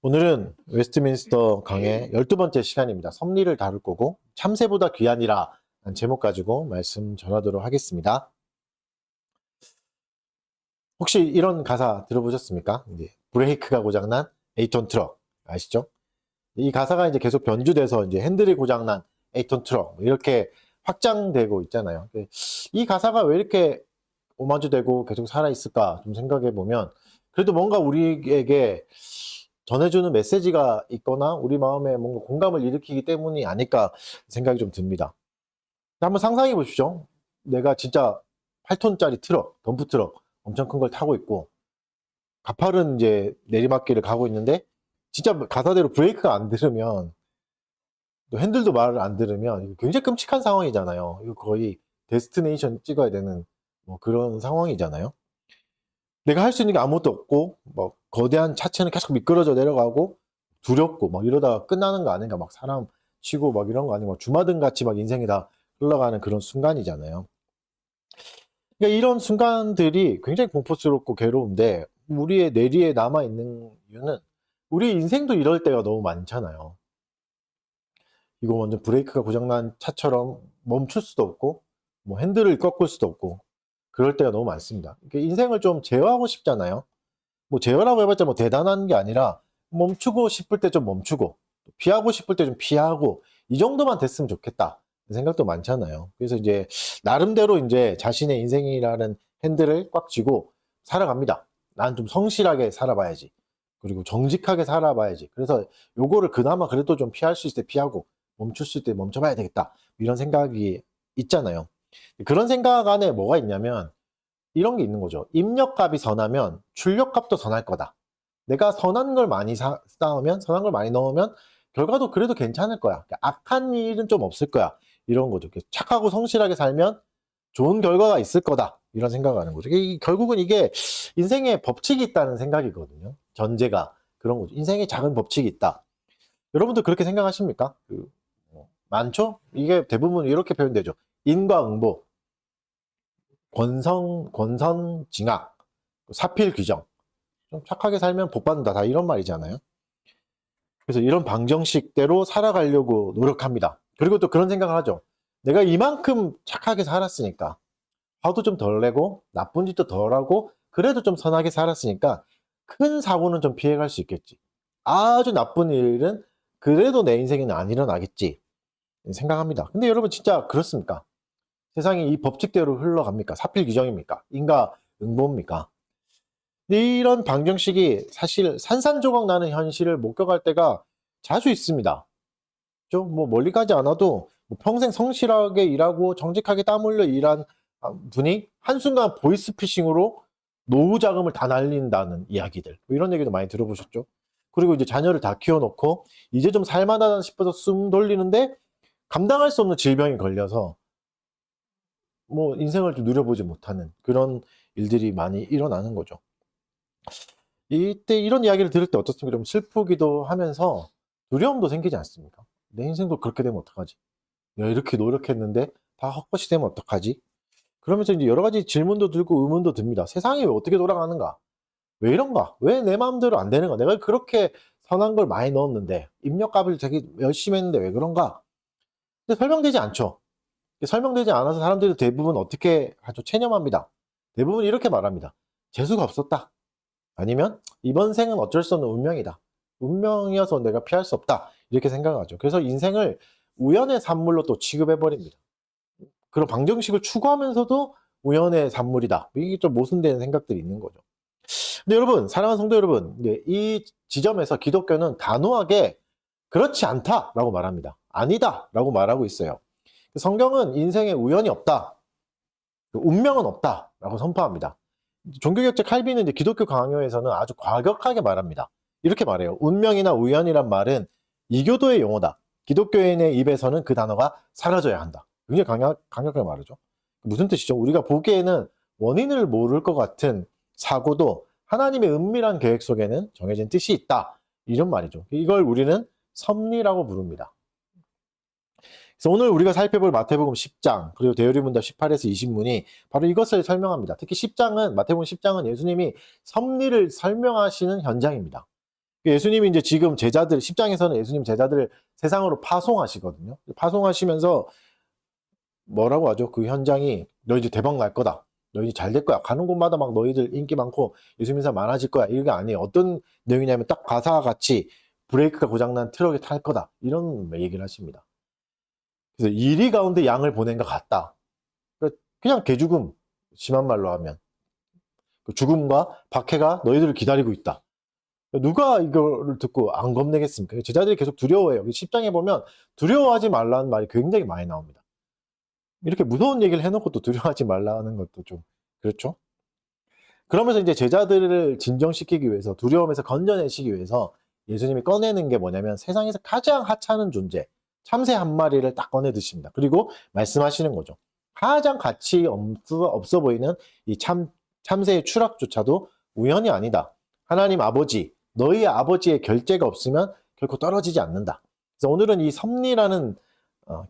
오늘은 웨스트민스터 강의 12번째 시간입니다. 섭리를 다룰 거고 참새보다 귀하니라 라는 제목 가지고 말씀 전하도록 하겠습니다. 혹시 이런 가사 들어보셨습니까? 이제 브레이크가 고장난 8톤 트럭 아시죠? 이 가사가 이제 계속 변주돼서 이제 핸들이 고장난 8톤 트럭 이렇게 확장되고 있잖아요. 이 가사가 왜 이렇게 오마주되고 계속 살아있을까 좀 생각해 보면 그래도 뭔가 우리에게 전해주는 메시지가 있거나 우리 마음에 뭔가 공감을 일으키기 때문이 아닐까 생각이 좀 듭니다. 한번 상상해 보십시오. 내가 진짜 8톤짜리 트럭, 덤프 트럭 엄청 큰 걸 타고 있고 가파른 이제 내리막길을 가고 있는데 진짜 가사대로 브레이크가 안 들으면 또 핸들도 말을 안 들으면 이거 굉장히 끔찍한 상황이잖아요. 이거 거의 데스티네이션 찍어야 되는 뭐 그런 상황이잖아요. 내가 할 수 있는 게 아무것도 없고 뭐 거대한 차체는 계속 미끄러져 내려가고 두렵고 막 이러다가 끝나는 거 아닌가 막 사람 치고 막 이런 거 아니고 주마등 같이 막 인생이 다 흘러가는 그런 순간이잖아요. 그러니까 이런 순간들이 굉장히 공포스럽고 괴로운데 우리의 뇌리에 남아 있는 이유는 우리 인생도 이럴 때가 너무 많잖아요. 이거 완전 브레이크가 고장난 차처럼 멈출 수도 없고 뭐 핸들을 꺾을 수도 없고 그럴 때가 너무 많습니다. 인생을 좀 제어하고 싶잖아요. 뭐 제어라고 해봤자 뭐 대단한 게 아니라 멈추고 싶을 때 좀 멈추고 피하고 싶을 때 좀 피하고 이 정도만 됐으면 좋겠다 생각도 많잖아요. 그래서 이제 나름대로 이제 자신의 인생이라는 핸들을 꽉 쥐고 살아갑니다. 난 좀 성실하게 살아봐야지. 그리고 정직하게 살아봐야지. 그래서 요거를 그나마 그래도 좀 피할 수 있을 때 피하고 멈출 수 있을 때 멈춰봐야 되겠다. 이런 생각이 있잖아요. 그런 생각 안에 뭐가 있냐면 이런 게 있는 거죠. 입력값이 선하면 출력값도 선할 거다. 내가 선한 걸 많이 쌓으면, 선한 걸 많이 넣으면 결과도 그래도 괜찮을 거야. 악한 일은 좀 없을 거야. 이런 거죠. 착하고 성실하게 살면 좋은 결과가 있을 거다. 이런 생각을 하는 거죠. 결국은 이게 인생의 법칙이 있다는 생각이거든요. 전제가 그런 거죠. 인생에 작은 법칙이 있다. 여러분도 그렇게 생각하십니까? 많죠? 이게 대부분 이렇게 표현되죠. 인과응보, 권선징악, 사필귀정. 좀 착하게 살면 복 받는다. 다 이런 말이잖아요. 그래서 이런 방정식대로 살아가려고 노력합니다. 그리고 또 그런 생각을 하죠. 내가 이만큼 착하게 살았으니까 화도 좀 덜 내고 나쁜 짓도 덜 하고 그래도 좀 선하게 살았으니까 큰 사고는 좀 피해갈 수 있겠지. 아주 나쁜 일은 그래도 내 인생에는 안 일어나겠지 생각합니다. 근데 여러분 진짜 그렇습니까? 세상이 이 법칙대로 흘러갑니까? 사필귀정입니까? 인과응보입니까? 이런 방정식이 사실 산산조각 나는 현실을 목격할 때가 자주 있습니다. 좀 뭐 멀리 가지 않아도 뭐 평생 성실하게 일하고 정직하게 땀 흘려 일한 분이 한순간 보이스피싱으로 노후 자금을 다 날린다는 이야기들 뭐 이런 얘기도 많이 들어보셨죠? 그리고 이제 자녀를 다 키워놓고 이제 좀 살만하다 싶어서 숨 돌리는데 감당할 수 없는 질병이 걸려서 뭐 인생을 좀 누려보지 못하는 그런 일들이 많이 일어나는 거죠. 이때 이런 이야기를 들을 때 어떻습니까? 좀 슬프기도 하면서 두려움도 생기지 않습니까? 내 인생도 그렇게 되면 어떡하지? 내가 이렇게 노력했는데 다 헛것이 되면 어떡하지? 그러면서 이제 여러 가지 질문도 들고 의문도 듭니다. 세상이 왜 어떻게 돌아가는가? 왜 이런가? 왜 내 마음대로 안 되는가? 내가 그렇게 선한 걸 많이 넣었는데 입력값을 되게 열심히 했는데 왜 그런가? 근데 설명되지 않죠. 설명되지 않아서 사람들이 대부분 어떻게 하죠? 체념합니다. 대부분 이렇게 말합니다. 재수가 없었다. 아니면 이번 생은 어쩔 수 없는 운명이다. 운명이어서 내가 피할 수 없다. 이렇게 생각하죠. 그래서 인생을 우연의 산물로 또 취급해버립니다. 그런 방정식을 추구하면서도 우연의 산물이다. 이게 좀 모순되는 생각들이 있는 거죠. 근데 여러분, 사랑하는 성도 여러분, 이 지점에서 기독교는 단호하게 그렇지 않다라고 말합니다. 아니다라고 말하고 있어요. 성경은 인생에 우연이 없다. 운명은 없다라고 선포합니다. 종교개혁자 칼빈은 이제 기독교 강요에서는 아주 과격하게 말합니다. 이렇게 말해요. 운명이나 우연이란 말은 이교도의 용어다. 기독교인의 입에서는 그 단어가 사라져야 한다. 굉장히 강력하게 말하죠. 무슨 뜻이죠? 우리가 보기에는 원인을 모를 것 같은 사고도 하나님의 은밀한 계획 속에는 정해진 뜻이 있다. 이런 말이죠. 이걸 우리는 섭리라고 부릅니다. 그래서 오늘 우리가 살펴볼 마태복음 10장 그리고 대요리문답 18에서 20문이 바로 이것을 설명합니다. 특히 10장은 마태복음 10장은 예수님이 섭리를 설명하시는 현장입니다. 예수님이 이제 지금 제자들, 10장에서는 예수님 제자들을 세상으로 파송하시거든요. 파송하시면서 뭐라고 하죠? 그 현장이 너희들 대박 날 거다. 너희들 잘 될 거야. 가는 곳마다 막 너희들 인기 많고 예수 믿는 사람 많아질 거야. 이게 아니에요. 어떤 내용이냐면 딱 가사와 같이 브레이크가 고장난 트럭에 탈 거다. 이런 얘기를 하십니다. 그래서 이리 가운데 양을 보낸 것 같다. 그냥 개죽음, 심한 말로 하면. 죽음과 박해가 너희들을 기다리고 있다. 누가 이거를 듣고 안 겁내겠습니까? 제자들이 계속 두려워해요. 10장에 보면 두려워하지 말라는 말이 굉장히 많이 나옵니다. 이렇게 무서운 얘기를 해놓고 또 두려워하지 말라는 것도 좀 그렇죠. 그러면서 이제 제자들을 진정시키기 위해서, 두려움에서 건져내시기 위해서 예수님이 꺼내는 게 뭐냐면 세상에서 가장 하찮은 존재, 참새 한 마리를 딱 꺼내 드십니다. 그리고 말씀하시는 거죠. 가장 가치 없어 보이는 이 참새의 추락조차도 우연이 아니다. 하나님 아버지, 너희 아버지의 결재가 없으면 결코 떨어지지 않는다. 그래서 오늘은 이 섭리라는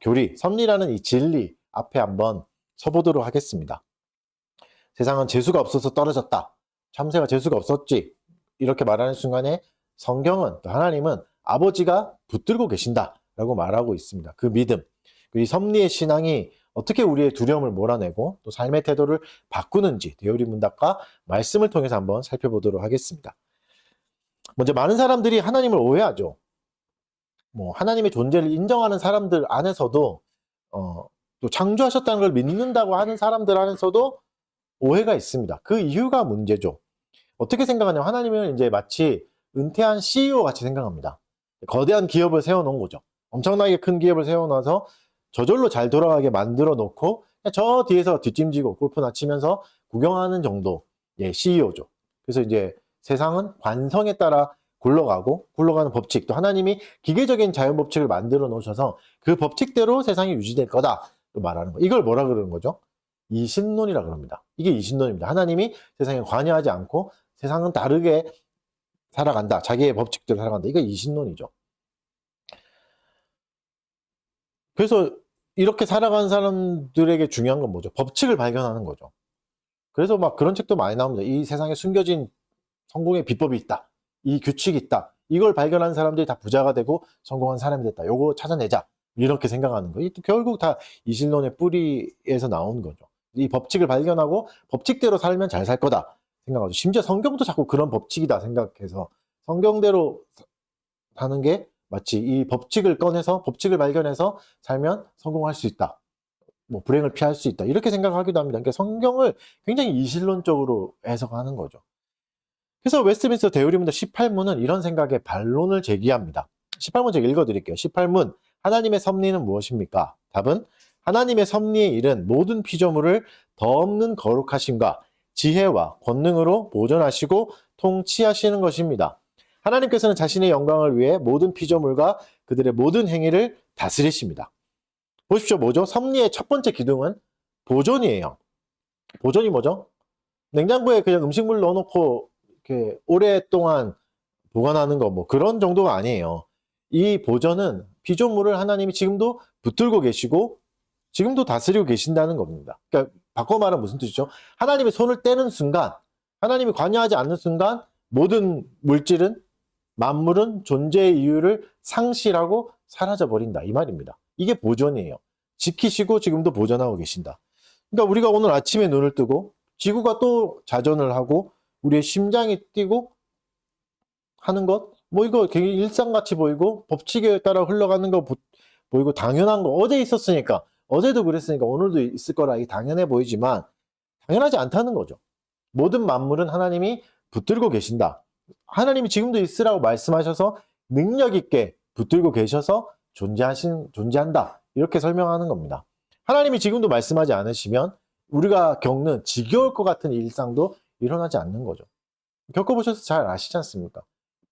교리, 섭리라는 이 진리 앞에 한번 서보도록 하겠습니다. 세상은 재수가 없어서 떨어졌다. 참새가 재수가 없었지. 이렇게 말하는 순간에 성경은, 하나님은 아버지가 붙들고 계신다라고 말하고 있습니다. 그 믿음, 이 섭리의 신앙이 어떻게 우리의 두려움을 몰아내고 또 삶의 태도를 바꾸는지 대우리 문답과 말씀을 통해서 한번 살펴보도록 하겠습니다. 먼저 많은 사람들이 하나님을 오해하죠. 하나님의 존재를 인정하는 사람들 안에서도 또 창조하셨다는 걸 믿는다고 하는 사람들 안에서도 오해가 있습니다. 그 이유가 문제죠. 어떻게 생각하냐면 하나님은 이제 마치 은퇴한 CEO 같이 생각합니다. 거대한 기업을 세워놓은 거죠. 엄청나게 큰 기업을 세워놔서 저절로 잘 돌아가게 만들어 놓고 저 뒤에서 뒷짐지고 골프나 치면서 구경하는 정도 CEO죠. 그래서 이제 세상은 관성에 따라 굴러가는 법칙, 또 하나님이 기계적인 자연 법칙을 만들어 놓으셔서 그 법칙대로 세상이 유지될 거다 말하는 거. 이걸 뭐라 그러는 거죠? 이신론이라 그럽니다. 이게 이신론입니다. 하나님이 세상에 관여하지 않고 세상은 다르게 살아간다. 자기의 법칙대로 살아간다. 이거 이신론이죠. 그래서 이렇게 살아가는 사람들에게 중요한 건 뭐죠? 법칙을 발견하는 거죠. 그래서 막 그런 책도 많이 나옵니다. 이 세상에 숨겨진 성공의 비법이 있다. 이 규칙이 있다. 이걸 발견한 사람들이 다 부자가 되고 성공한 사람이 됐다. 요거 찾아내자. 이렇게 생각하는 거. 또 결국 다 이신론의 뿌리에서 나오는 거죠. 이 법칙을 발견하고 법칙대로 살면 잘 살 거다 생각하죠. 심지어 성경도 자꾸 그런 법칙이다 생각해서 성경대로 사는 게 마치 이 법칙을 꺼내서 법칙을 발견해서 살면 성공할 수 있다. 불행을 피할 수 있다. 이렇게 생각하기도 합니다. 그러니까 성경을 굉장히 이신론적으로 해석하는 거죠. 그래서 웨스트민스터 대의문답 18문은 이런 생각에 반론을 제기합니다. 18문 제가 읽어드릴게요. 18문, 하나님의 섭리는 무엇입니까? 답은 하나님의 섭리의 일은 모든 피조물을 더 없는 거룩하심과 지혜와 권능으로 보존하시고 통치하시는 것입니다. 하나님께서는 자신의 영광을 위해 모든 피조물과 그들의 모든 행위를 다스리십니다. 보십시오. 뭐죠? 섭리의 첫 번째 기둥은 보존이에요. 보존이 뭐죠? 냉장고에 그냥 음식물 넣어놓고 이렇게 오랫동안 보관하는 거 그런 정도가 아니에요. 이 보존은 피조물을 하나님이 지금도 붙들고 계시고 지금도 다스리고 계신다는 겁니다. 그러니까 바꿔 말하면 무슨 뜻이죠? 하나님의 손을 떼는 순간, 하나님이 관여하지 않는 순간 모든 물질은, 만물은 존재의 이유를 상실하고 사라져버린다. 이 말입니다. 이게 보존이에요. 지키시고 지금도 보존하고 계신다. 그러니까 우리가 오늘 아침에 눈을 뜨고 지구가 또 자전을 하고 우리의 심장이 뛰고 하는 것, 이거 되게 일상같이 보이고 법칙에 따라 흘러가는 거 보이고 당연한 거, 어제 있었으니까, 어제도 그랬으니까 오늘도 있을 거라 이게 당연해 보이지만 당연하지 않다는 거죠. 모든 만물은 하나님이 붙들고 계신다. 하나님이 지금도 있으라고 말씀하셔서 능력 있게 붙들고 계셔서 존재한다. 이렇게 설명하는 겁니다. 하나님이 지금도 말씀하지 않으시면 우리가 겪는 지겨울 것 같은 일상도 일어나지 않는 거죠. 겪어보셔서 잘 아시지 않습니까?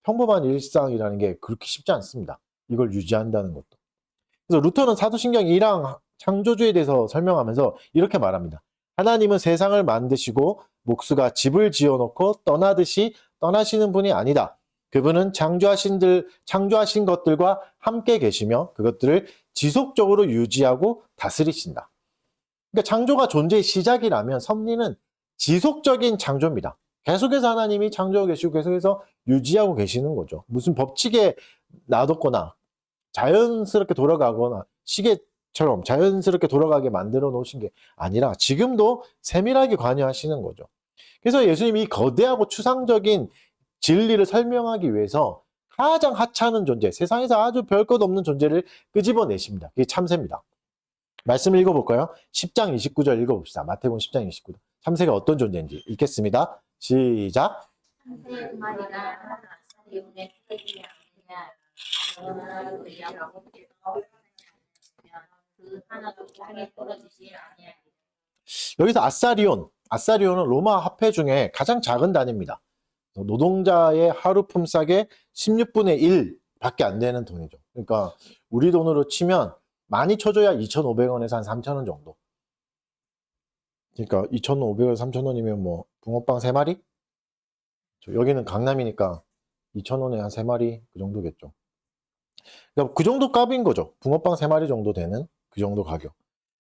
평범한 일상이라는 게 그렇게 쉽지 않습니다. 이걸 유지한다는 것도. 그래서 루터는 사도신경 1항 창조주에 대해서 설명하면서 이렇게 말합니다. 하나님은 세상을 만드시고 목수가 집을 지어놓고 떠나듯이 떠나시는 분이 아니다. 그분은 창조하신 것들과 함께 계시며 그것들을 지속적으로 유지하고 다스리신다. 그러니까 창조가 존재의 시작이라면 섭리는 지속적인 창조입니다. 계속해서 하나님이 창조하고 계시고 계속해서 유지하고 계시는 거죠. 무슨 법칙에 놔뒀거나 자연스럽게 돌아가거나 시계처럼 자연스럽게 돌아가게 만들어 놓으신 게 아니라 지금도 세밀하게 관여하시는 거죠. 그래서 예수님이 거대하고 추상적인 진리를 설명하기 위해서 가장 하찮은 존재, 세상에서 아주 별것 없는 존재를 끄집어내십니다. 그게 참새입니다. 말씀을 읽어볼까요? 10장 29절 읽어봅시다. 마태복음 10장 29절. 참새가 어떤 존재인지 읽겠습니다. 시작. 여기서 아사리온은 로마 화폐 중에 가장 작은 단위입니다. 노동자의 하루 품삯의 16분의 1 밖에 안 되는 돈이죠. 그러니까 우리 돈으로 치면 많이 쳐줘야 2,500원에서 한 3,000원 정도. 그러니까 2,500원에서 3,000원이면 뭐 붕어빵 3마리? 여기는 강남이니까 2,000원에 한 3마리 그 정도겠죠. 그러니까 그 정도 값인 거죠. 붕어빵 3마리 정도 되는 그 정도 가격.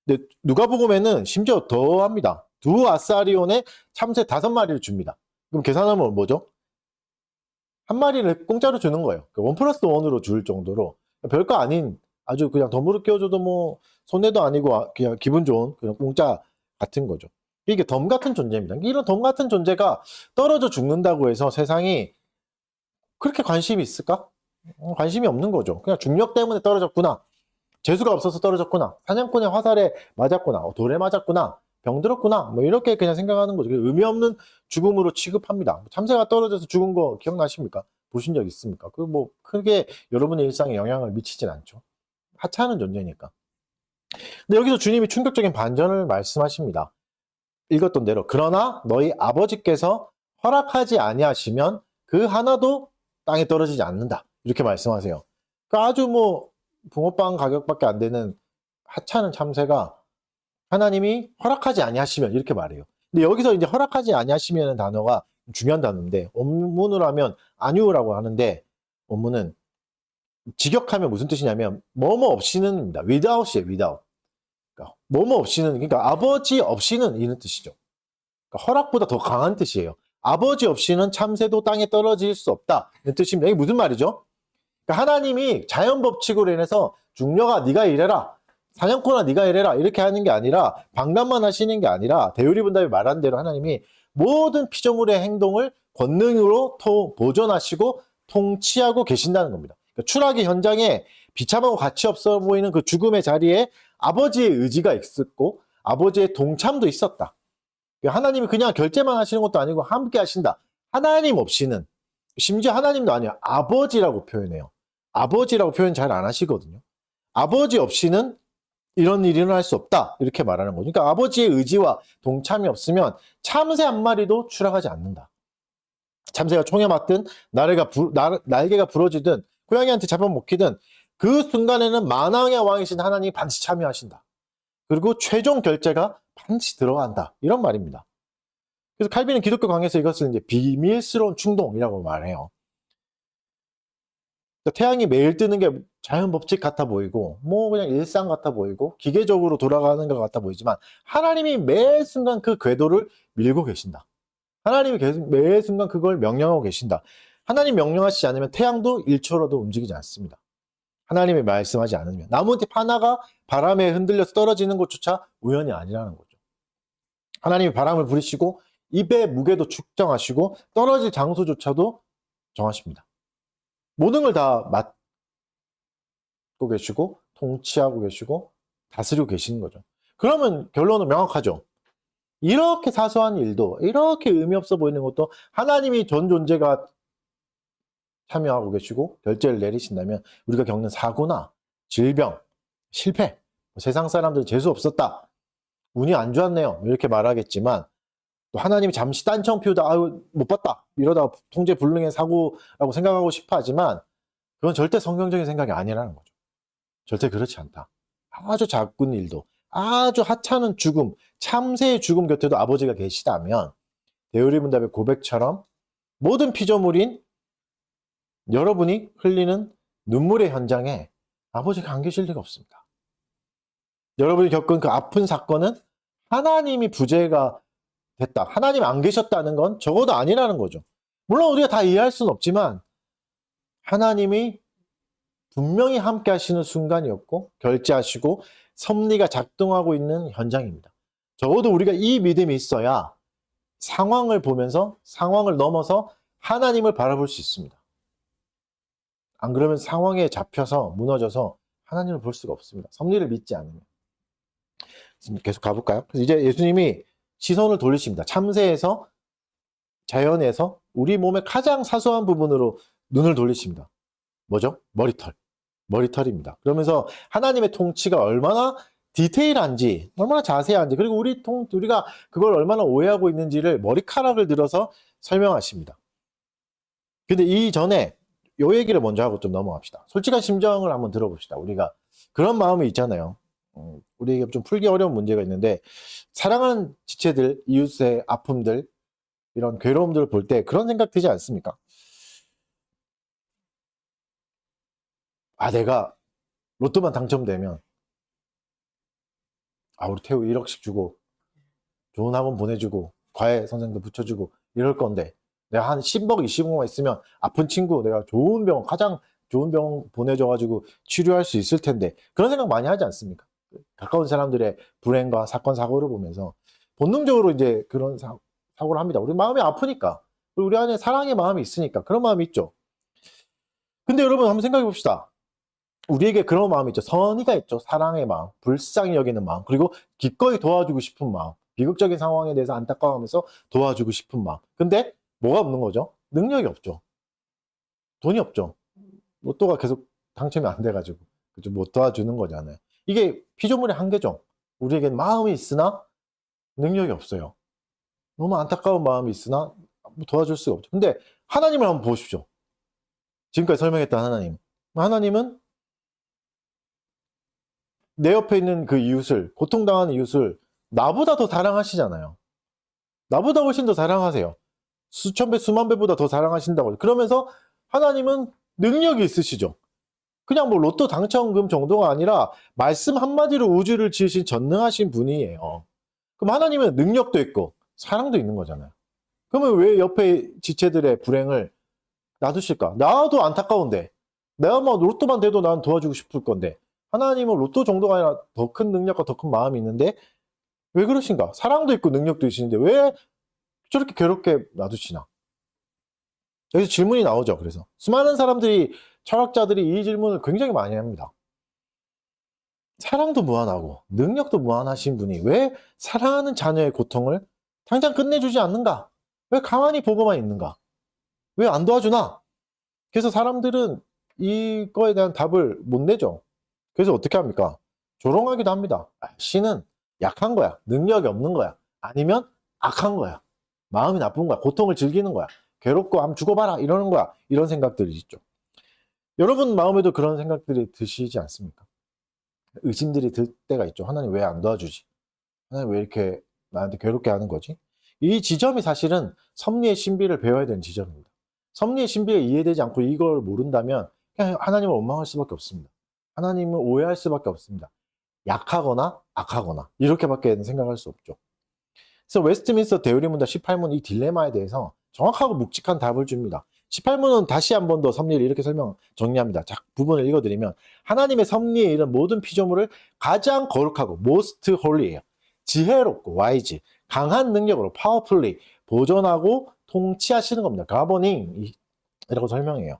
근데 누가복음에는 심지어 더 합니다. 두 아사리온에 참새 5마리를 줍니다. 그럼 계산하면 뭐죠? 한 마리를 공짜로 주는 거예요. 원 플러스 원으로 줄 정도로 별거 아닌 아주 그냥 덤으로 끼워줘도 뭐 손해도 아니고 그냥 기분 좋은 그냥 공짜 같은 거죠. 이게 덤 같은 존재입니다. 이런 덤 같은 존재가 떨어져 죽는다고 해서 세상이 그렇게 관심이 있을까? 관심이 없는 거죠. 그냥 중력 때문에 떨어졌구나. 재수가 없어서 떨어졌구나. 사냥꾼의 화살에 맞았구나. 돌에 맞았구나. 병들었구나. 뭐 이렇게 그냥 생각하는 거죠. 의미 없는 죽음으로 취급합니다. 참새가 떨어져서 죽은 거 기억나십니까? 보신 적 있습니까? 그 뭐 크게 여러분의 일상에 영향을 미치진 않죠. 하찮은 존재니까. 근데 여기서 주님이 충격적인 반전을 말씀하십니다. 읽었던 대로 그러나 너희 아버지께서 허락하지 아니하시면 그 하나도 땅에 떨어지지 않는다. 이렇게 말씀하세요. 그러니까 아주 뭐 붕어빵 가격밖에 안 되는 하찮은 참새가 하나님이 허락하지 아니하시면 이렇게 말해요. 근데 여기서 이제 허락하지 아니하시면 단어가 중요한 단어인데 원문으로 하면 아니오라고 하는데 원문은 직역하면 무슨 뜻이냐면 뭐뭐 없이는입니다. without이에요. without. 그러니까 뭐뭐 없이는 그러니까 아버지 없이는 이런 뜻이죠. 그러니까 허락보다 더 강한 뜻이에요. 아버지 없이는 참새도 땅에 떨어질 수 없다. 이런 뜻입니다. 이게 무슨 말이죠? 그러니까 하나님이 자연 법칙으로 인해서 중녀가 네가 이래라. 사냥꾼아 네가 이래라. 이렇게 하는 게 아니라 방관만 하시는 게 아니라 대우리분답이 말한 대로 하나님이 모든 피조물의 행동을 권능으로 보존하시고 통치하고 계신다는 겁니다. 그러니까 추락의 현장에 비참하고 가치 없어 보이는 그 죽음의 자리에 아버지의 의지가 있었고 아버지의 동참도 있었다. 하나님이 그냥 결제만 하시는 것도 아니고 함께 하신다. 하나님 없이는 심지어 하나님도 아니야. 아버지라고 표현해요. 아버지라고 표현 잘 안 하시거든요. 아버지 없이는 이런 일이 일어날 수 없다. 이렇게 말하는 거죠. 그러니까 아버지의 의지와 동참이 없으면 참새 한 마리도 추락하지 않는다. 참새가 총에 맞든 날개가 부러지든 고양이한테 잡아먹히든 그 순간에는 만왕의 왕이신 하나님이 반드시 참여하신다. 그리고 최종 결제가 반드시 들어간다. 이런 말입니다. 그래서 칼빈은 기독교 강의에서 이것을 이제 비밀스러운 충동이라고 말해요. 태양이 매일 뜨는 게 자연 법칙 같아 보이고 뭐 그냥 일상 같아 보이고 기계적으로 돌아가는 것 같아 보이지만 하나님이 매 순간 그 궤도를 밀고 계신다. 하나님이 계속 매 순간 그걸 명령하고 계신다. 하나님 명령하시지 않으면 태양도 1초라도 움직이지 않습니다. 하나님이 말씀하지 않으면 나뭇잎 하나가 바람에 흔들려서 떨어지는 것조차 우연이 아니라는 거죠. 하나님이 바람을 부리시고 입의 무게도 측정하시고 떨어질 장소조차도 정하십니다. 모든 걸 다 맡고 계시고 통치하고 계시고 다스리고 계시는 거죠. 그러면 결론은 명확하죠. 이렇게 사소한 일도 이렇게 의미 없어 보이는 것도 하나님이 전 존재가 참여하고 계시고 결제를 내리신다면 우리가 겪는 사고나 질병, 실패, 세상 사람들 재수 없었다, 운이 안 좋았네요 이렇게 말하겠지만 또 하나님이 잠시 딴청 피우다 아유 못 봤다 이러다가 통제 불능의 사고라고 생각하고 싶어 하지만 그건 절대 성경적인 생각이 아니라는 거죠. 절대 그렇지 않다. 아주 작은 일도 아주 하찮은 죽음, 참새의 죽음 곁에도 아버지가 계시다면 대우리문답의 고백처럼 모든 피조물인 여러분이 흘리는 눈물의 현장에 아버지가 안 계실 리가 없습니다. 여러분이 겪은 그 아픈 사건은 하나님이 부재가 됐다. 하나님 안 계셨다는 건 적어도 아니라는 거죠. 물론 우리가 다 이해할 수는 없지만 하나님이 분명히 함께 하시는 순간이었고 결제하시고 섭리가 작동하고 있는 현장입니다. 적어도 우리가 이 믿음이 있어야 상황을 보면서 상황을 넘어서 하나님을 바라볼 수 있습니다. 안 그러면 상황에 잡혀서 무너져서 하나님을 볼 수가 없습니다. 섭리를 믿지 않으면. 계속 가볼까요? 그래서 이제 예수님이 시선을 돌리십니다. 참새에서 자연에서 우리 몸의 가장 사소한 부분으로 눈을 돌리십니다. 뭐죠? 머리털입니다. 그러면서 하나님의 통치가 얼마나 디테일한지, 얼마나 자세한지, 그리고 우리가 그걸 얼마나 오해하고 있는지를 머리카락을 들어서 설명하십니다. 근데 이전에 요 얘기를 먼저 하고 좀 넘어갑시다. 솔직한 심정을 한번 들어봅시다. 우리가 그런 마음이 있잖아요. 우리에게 좀 풀기 어려운 문제가 있는데 사랑하는 지체들, 이웃의 아픔들, 이런 괴로움들을 볼 때 그런 생각 들지 않습니까? 아, 내가 로또만 당첨되면 우리 태우 1억씩 주고 좋은 학원 보내주고 과외 선생도 붙여주고 이럴 건데 내가 한 10억, 20억만 있으면 아픈 친구 내가 좋은 병원, 가장 좋은 병원 보내줘가지고 치료할 수 있을 텐데 그런 생각 많이 하지 않습니까? 가까운 사람들의 불행과 사건, 사고를 보면서 본능적으로 이제 그런 사고를 합니다. 우리 마음이 아프니까. 우리 안에 사랑의 마음이 있으니까 그런 마음이 있죠. 근데 여러분 한번 생각해 봅시다. 우리에게 그런 마음이 있죠. 선의가 있죠. 사랑의 마음, 불쌍히 여기는 마음, 그리고 기꺼이 도와주고 싶은 마음, 비극적인 상황에 대해서 안타까워하면서 도와주고 싶은 마음. 근데 뭐가 없는 거죠? 능력이 없죠. 돈이 없죠. 로또가 계속 당첨이 안 돼가지고 그죠? 못 도와주는 거잖아요. 이게 피조물의 한계죠. 우리에겐 마음이 있으나 능력이 없어요. 너무 안타까운 마음이 있으나 도와줄 수가 없죠. 근데 하나님을 한번 보십시오. 지금까지 설명했던 하나님. 하나님은 내 옆에 있는 그 이웃을, 고통당하는 이웃을 나보다 더 사랑하시잖아요. 나보다 훨씬 더 사랑하세요. 수천 배, 수만 배보다 더 사랑하신다고. 그러면서 하나님은 능력이 있으시죠. 그냥 뭐 로또 당첨금 정도가 아니라 말씀 한마디로 우주를 지으신 전능하신 분이에요. 그럼 하나님은 능력도 있고 사랑도 있는 거잖아요. 그러면 왜 옆에 지체들의 불행을 놔두실까? 나도 안타까운데 내가 뭐 로또만 돼도 난 도와주고 싶을 건데 하나님은 로또 정도가 아니라 더 큰 능력과 더 큰 마음이 있는데 왜 그러신가? 사랑도 있고 능력도 있으신데 왜 저렇게 괴롭게 놔두시나? 여기서 질문이 나오죠. 그래서 수많은 사람들이, 철학자들이 이 질문을 굉장히 많이 합니다. 사랑도 무한하고 능력도 무한하신 분이 왜 사랑하는 자녀의 고통을 당장 끝내주지 않는가? 왜 가만히 보고만 있는가? 왜 안 도와주나? 그래서 사람들은 이거에 대한 답을 못 내죠. 그래서 어떻게 합니까? 조롱하기도 합니다. 신은 약한 거야. 능력이 없는 거야. 아니면 악한 거야. 마음이 나쁜 거야. 고통을 즐기는 거야. 괴롭고 한번 죽어봐라 이러는 거야. 이런 생각들이 있죠. 여러분 마음에도 그런 생각들이 드시지 않습니까? 의심들이 들 때가 있죠. 하나님 왜 안 도와주지? 하나님 왜 이렇게 나한테 괴롭게 하는 거지? 이 지점이 사실은 섭리의 신비를 배워야 되는 지점입니다. 섭리의 신비가 이해되지 않고 이걸 모른다면 그냥 하나님을 원망할 수밖에 없습니다. 하나님을 오해할 수밖에 없습니다. 약하거나 악하거나 이렇게밖에 생각할 수 없죠. 그래서 웨스트민스터 대의문답 18문 이 딜레마에 대해서 정확하고 묵직한 답을 줍니다. 18문은 다시 한 번 더 섭리를 이렇게 정리합니다. 자, 부분을 읽어드리면 하나님의 섭리에 이른 모든 피조물을 가장 거룩하고 most holy예요. 지혜롭고 wise, 강한 능력으로 powerfully 보존하고 통치하시는 겁니다. governing 이라고 설명해요.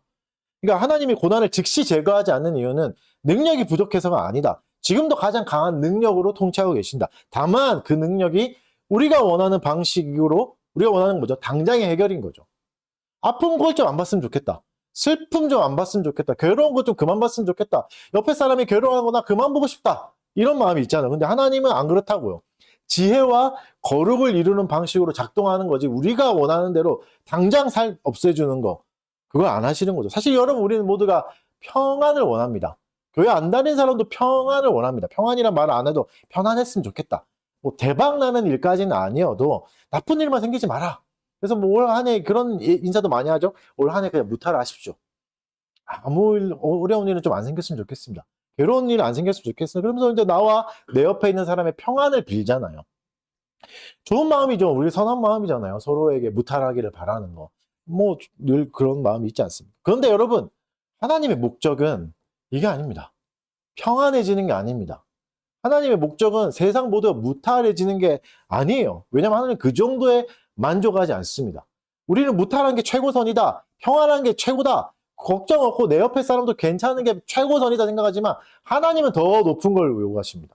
그러니까 하나님이 고난을 즉시 제거하지 않는 이유는 능력이 부족해서가 아니다. 지금도 가장 강한 능력으로 통치하고 계신다. 다만 그 능력이 우리가 원하는 방식으로, 우리가 원하는 건 뭐죠? 당장의 해결인 거죠. 아픈 걸 좀 안 봤으면 좋겠다. 슬픔 좀 안 봤으면 좋겠다. 괴로운 거 좀 그만 봤으면 좋겠다. 옆에 사람이 괴로워하거나 그만 보고 싶다. 이런 마음이 있잖아요. 근데 하나님은 안 그렇다고요. 지혜와 거룩을 이루는 방식으로 작동하는 거지 우리가 원하는 대로 당장 없애주는 거 그걸 안 하시는 거죠. 사실 여러분 우리는 모두가 평안을 원합니다. 교회 안 다니는 사람도 평안을 원합니다. 평안이란 말을 안 해도 편안했으면 좋겠다. 뭐 대박 나는 일까지는 아니어도 나쁜 일만 생기지 마라. 그래서 뭐 올 한 해 그런 인사도 많이 하죠. 올 한 해 그냥 무탈하십시오. 아무 어려운 일은 좀 안 생겼으면 좋겠습니다. 괴로운 일은 안 생겼으면 좋겠어요. 그러면서 이제 나와 내 옆에 있는 사람의 평안을 빌잖아요. 좋은 마음이죠. 우리 선한 마음이잖아요. 서로에게 무탈하기를 바라는 거. 뭐 늘 그런 마음이 있지 않습니까? 그런데 여러분, 하나님의 목적은 이게 아닙니다. 평안해지는 게 아닙니다. 하나님의 목적은 세상 모두가 무탈해지는 게 아니에요. 왜냐하면 하나님은 그 정도에 만족하지 않습니다. 우리는 무탈한 게 최고선이다. 평안한 게 최고다. 걱정 없고 내 옆에 사람도 괜찮은 게 최고선이다 생각하지만 하나님은 더 높은 걸 요구하십니다.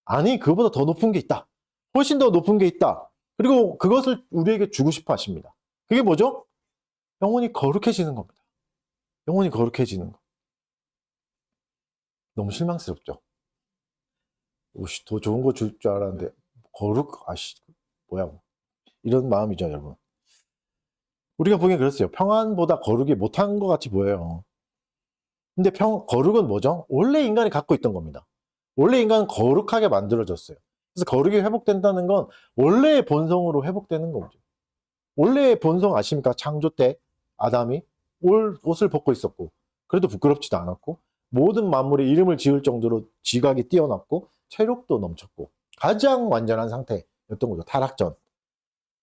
아니, 그보다 더 높은 게 있다. 훨씬 더 높은 게 있다. 그리고 그것을 우리에게 주고 싶어 하십니다. 그게 뭐죠? 영혼이 거룩해지는 겁니다. 영혼이 거룩해지는 거. 너무 실망스럽죠? 오씨, 더 좋은 거 줄 줄 알았는데 아씨, 뭐야. 이런 마음이죠, 여러분. 우리가 보기엔 그랬어요. 평안보다 거룩이 못한 것 같이 보여요. 근데 거룩은 뭐죠? 원래 인간이 갖고 있던 겁니다. 원래 인간은 거룩하게 만들어졌어요. 그래서 거룩이 회복된다는 건 원래의 본성으로 회복되는 거죠. 원래의 본성 아십니까? 창조 때 아담이 옷을 벗고 있었고, 그래도 부끄럽지도 않았고, 모든 만물의 이름을 지을 정도로 지각이 뛰어났고, 체력도 넘쳤고, 가장 완전한 상태였던 거죠. 타락 전.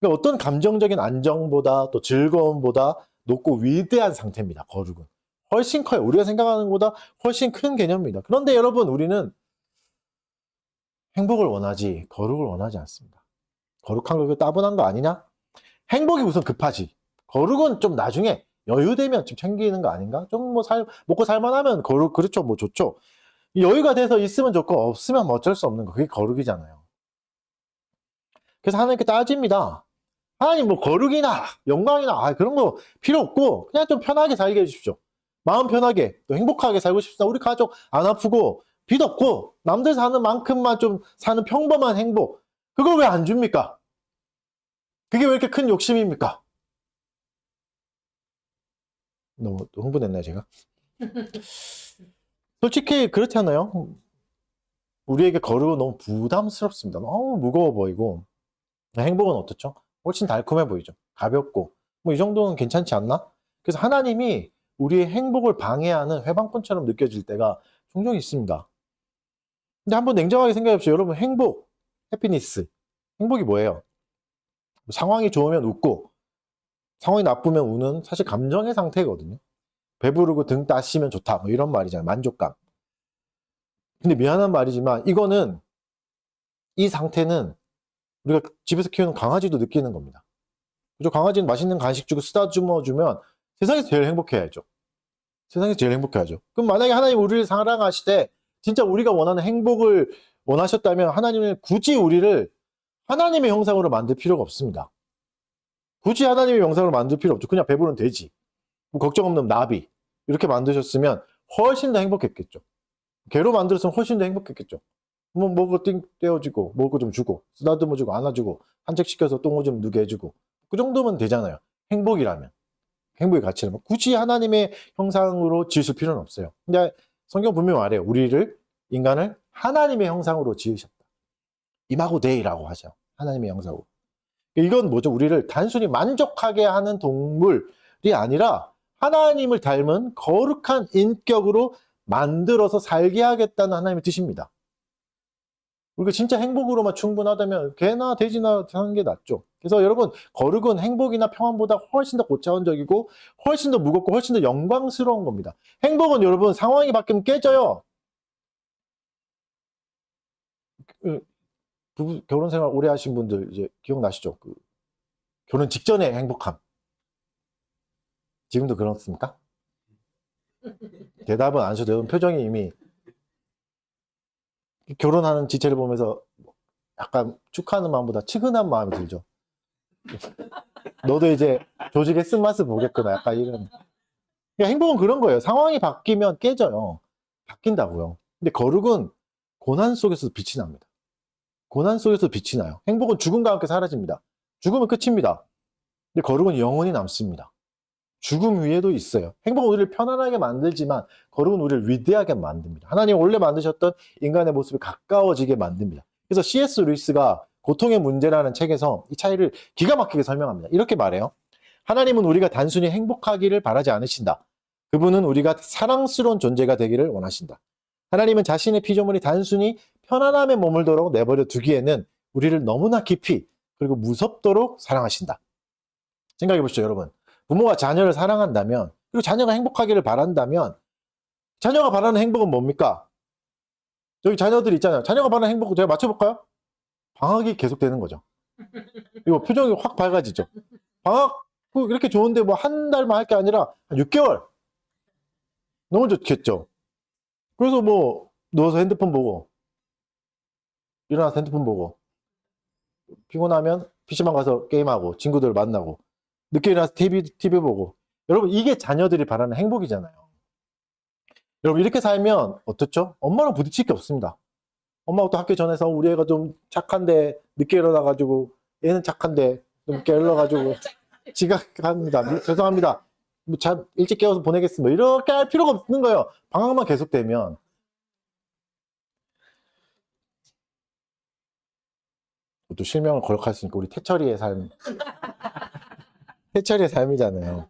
그러니까 어떤 감정적인 안정보다 또 즐거움보다 높고 위대한 상태입니다. 거룩은. 훨씬 커요. 우리가 생각하는 것보다 훨씬 큰 개념입니다. 그런데 여러분, 우리는 행복을 원하지 거룩을 원하지 않습니다. 거룩한 거 따분한 거 아니냐? 행복이 우선 급하지. 거룩은 좀 나중에 여유되면 좀 챙기는 거 아닌가? 좀 뭐 먹고 살만하면 거룩, 그렇죠. 뭐 좋죠. 여유가 돼서 있으면 좋고 없으면 뭐 어쩔 수 없는 거. 그게 거룩이잖아요. 그래서 하나님께 따집니다. 하나님 뭐 거룩이나 영광이나 그런 거 필요 없고 그냥 좀 편하게 살게 해주십시오. 마음 편하게 또 행복하게 살고 싶습니다. 우리 가족 안 아프고 빚 없고 남들 사는 만큼만 좀 사는 평범한 행복. 그걸 왜 안 줍니까? 그게 왜 이렇게 큰 욕심입니까? 너무 흥분했나요, 제가? 솔직히 그렇잖아요. 우리에게 거룩은 너무 부담스럽습니다. 너무 무거워 보이고 행복은 어떻죠? 훨씬 달콤해 보이죠. 가볍고 뭐 이 정도는 괜찮지 않나? 그래서 하나님이 우리의 행복을 방해하는 회방꾼처럼 느껴질 때가 종종 있습니다. 근데 한번 냉정하게 생각해 보세요. 여러분, 행복, 해피니스, 행복이 뭐예요? 상황이 좋으면 웃고 상황이 나쁘면 우는 사실 감정의 상태거든요. 배부르고 등 따시면 좋다 뭐 이런 말이잖아요. 만족감. 근데 미안한 말이지만 이거는, 이 상태는 우리가 집에서 키우는 강아지도 느끼는 겁니다. 그죠? 강아지는 맛있는 간식 주고 쓰다듬어 주면 세상에서 제일 행복해야죠. 세상에서 제일 행복해야죠. 그럼 만약에 하나님 우리를 사랑하시되 진짜 우리가 원하는 행복을 원하셨다면 하나님은 굳이 우리를 하나님의 형상으로 만들 필요가 없습니다. 굳이 하나님의 형상으로 만들 필요 없죠. 그냥 배부른 돼지, 뭐 걱정 없는 나비 이렇게 만드셨으면 훨씬 더 행복했겠죠. 개로 만들었으면 훨씬 더 행복했겠죠. 뭐 먹을 띵 떼어주고 먹을 거 좀 주고 쓰다듬어주고 안아주고 산책시켜서 똥 오줌 누게 해주고 그 정도면 되잖아요. 행복이라면. 행복의 가치라면 굳이 하나님의 형상으로 지으실 필요는 없어요. 근데 성경 분명히 말해요. 우리를, 인간을 하나님의 형상으로 지으셨다. 이마고데이라고 하죠. 하나님의 형상으로. 이건 뭐죠? 우리를 단순히 만족하게 하는 동물이 아니라 하나님을 닮은 거룩한 인격으로 만들어서 살게 하겠다는 하나님의 뜻입니다. 우리가 진짜 행복으로만 충분하다면 개나 돼지나 사는 게 낫죠. 그래서 여러분, 거룩은 행복이나 평안보다 훨씬 더 고차원적이고 훨씬 더 무겁고 훨씬 더 영광스러운 겁니다. 행복은 여러분 상황이 바뀌면 깨져요. 부부 결혼 생활 오래 하신 분들 이제 기억나시죠? 그 결혼 직전의 행복함. 지금도 그렇습니까? 대답은 안 하셔도 되는 표정이 이미, 결혼하는 지체를 보면서 약간 축하하는 마음보다 측은한 마음이 들죠. 너도 이제 조직의 쓴맛을 보겠구나. 약간 이런. 그러니까 행복은 그런 거예요. 상황이 바뀌면 깨져요. 바뀐다고요. 근데 거룩은 고난 속에서 빛이 납니다. 고난 속에서 빛이 나요. 행복은 죽음과 함께 사라집니다. 죽으면 끝입니다. 근데 거룩은 영원히 남습니다. 죽음 위에도 있어요. 행복은 우리를 편안하게 만들지만 거룩은 우리를 위대하게 만듭니다. 하나님 원래 만드셨던 인간의 모습이 가까워지게 만듭니다. 그래서 C.S. 루이스가 고통의 문제라는 책에서 이 차이를 기가 막히게 설명합니다. 이렇게 말해요. 하나님은 우리가 단순히 행복하기를 바라지 않으신다. 그분은 우리가 사랑스러운 존재가 되기를 원하신다. 하나님은 자신의 피조물이 단순히 편안함에 머물도록 내버려 두기에는 우리를 너무나 깊이 그리고 무섭도록 사랑하신다. 생각해 보시죠, 여러분. 부모가 자녀를 사랑한다면, 그리고 자녀가 행복하기를 바란다면, 자녀가 바라는 행복은 뭡니까? 여기 자녀들 있잖아요. 자녀가 바라는 행복 제가 맞춰볼까요? 방학이 계속되는 거죠. 이거 표정이 확 밝아지죠. 방학 이렇게 좋은데 뭐 한 달만 할 게 아니라 한 6개월. 너무 좋겠죠. 그래서 뭐 누워서 핸드폰 보고, 일어나서 핸드폰 보고, 피곤하면 PC방 가서 게임하고 친구들 만나고, 늦게 일어나서 TV 보고. 여러분, 이게 자녀들이 바라는 행복이잖아요. 여러분, 이렇게 살면 어떻죠? 엄마랑 부딪힐 게 없습니다. 엄마가 또 학교 전에서 우리 애가 좀 착한데 늦게 일어나가지고, 얘는 착한데 늦게 일어나가지고 지각합니다. 죄송합니다. 뭐 일찍 깨워서 보내겠습니다. 이렇게 할 필요가 없는 거예요. 방학만 계속되면. 또 실명을 거역했으니까 우리 태철이의 삶. 태철이의 삶이잖아요.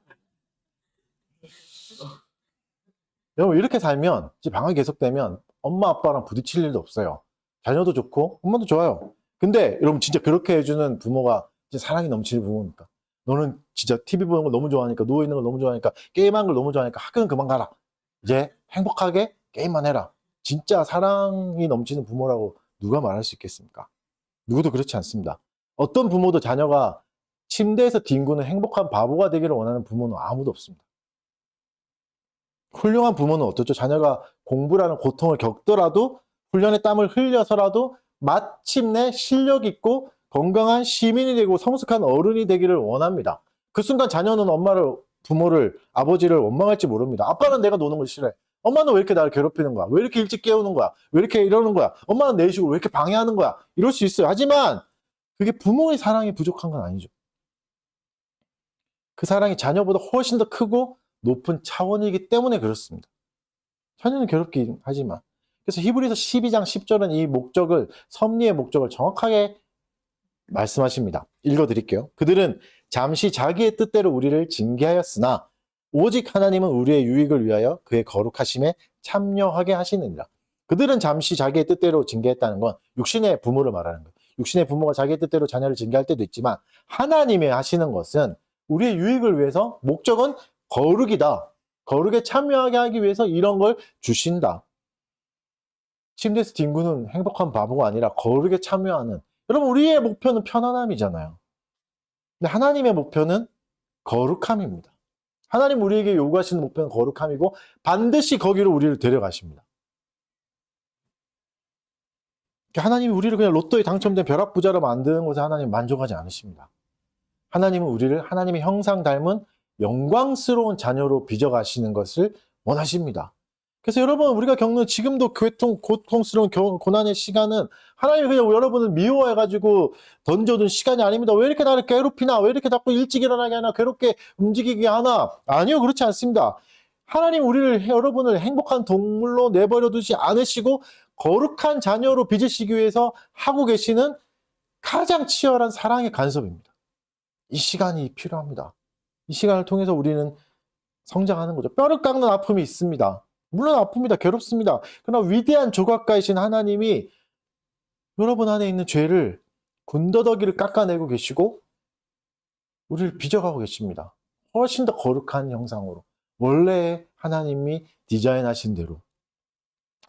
여러분, 이렇게 살면, 방학이 계속되면 엄마 아빠랑 부딪힐 일도 없어요. 자녀도 좋고 엄마도 좋아요. 근데 여러분, 진짜 그렇게 해주는 부모가 진짜 사랑이 넘치는 부모입니까? 너는 진짜 TV 보는 걸 너무 좋아하니까, 누워있는 걸 너무 좋아하니까, 게임하는 걸 너무 좋아하니까 학교는 그만 가라. 이제 행복하게 게임만 해라. 진짜 사랑이 넘치는 부모라고 누가 말할 수 있겠습니까? 누구도 그렇지 않습니다. 어떤 부모도 자녀가 침대에서 뒹구는 행복한 바보가 되기를 원하는 부모는 아무도 없습니다. 훌륭한 부모는 어떻죠? 자녀가 공부라는 고통을 겪더라도 훈련의 땀을 흘려서라도 마침내 실력 있고 건강한 시민이 되고 성숙한 어른이 되기를 원합니다. 그 순간 자녀는 부모를, 아버지를 원망할지 모릅니다. 아빠는 내가 노는 걸 싫어해. 엄마는 왜 이렇게 나를 괴롭히는 거야? 왜 이렇게 일찍 깨우는 거야? 왜 이렇게 이러는 거야? 엄마는 내 식으로 왜 이렇게 방해하는 거야? 이럴 수 있어요. 하지만 그게 부모의 사랑이 부족한 건 아니죠. 그 사랑이 자녀보다 훨씬 더 크고 높은 차원이기 때문에 그렇습니다. 자녀는 괴롭긴 하지만. 그래서 히브리서 12장 10절은 이 목적을, 섭리의 목적을 정확하게 말씀하십니다. 읽어드릴게요. 그들은 잠시 자기의 뜻대로 우리를 징계하였으나 오직 하나님은 우리의 유익을 위하여 그의 거룩하심에 참여하게 하시느니라. 그들은 잠시 자기의 뜻대로 징계했다는 건 육신의 부모를 말하는 거예요. 육신의 부모가 자기의 뜻대로 자녀를 징계할 때도 있지만 하나님이 하시는 것은 우리의 유익을 위해서, 목적은 거룩이다. 거룩에 참여하게 하기 위해서 이런 걸 주신다. 침대에서 뒹구는 행복한 바보가 아니라 거룩에 참여하는. 여러분, 우리의 목표는 편안함이잖아요. 근데 하나님의 목표는 거룩함입니다. 하나님 우리에게 요구하시는 목표는 거룩함이고 반드시 거기로 우리를 데려가십니다. 하나님이 우리를 그냥 로또에 당첨된 벼락부자로 만드는 것에 하나님 만족하지 않으십니다. 하나님은 우리를 하나님의 형상 닮은 영광스러운 자녀로 빚어가시는 것을 원하십니다. 그래서 여러분, 우리가 겪는 지금도 고통스러운 고난의 시간은 하나님이 그냥 여러분을 미워해가지고 던져둔 시간이 아닙니다. 왜 이렇게 나를 괴롭히나? 왜 이렇게 자꾸 일찍 일어나게 하나? 괴롭게 움직이게 하나? 아니요, 그렇지 않습니다. 하나님 여러분을 행복한 동물로 내버려 두지 않으시고 거룩한 자녀로 빚으시기 위해서 하고 계시는 가장 치열한 사랑의 간섭입니다. 이 시간이 필요합니다. 이 시간을 통해서 우리는 성장하는 거죠. 뼈를 깎는 아픔이 있습니다. 물론 아픕니다. 괴롭습니다. 그러나 위대한 조각가이신 하나님이 여러분 안에 있는 죄를, 군더더기를 깎아내고 계시고 우리를 빚어가고 계십니다. 훨씬 더 거룩한 형상으로, 원래 하나님이 디자인하신 대로.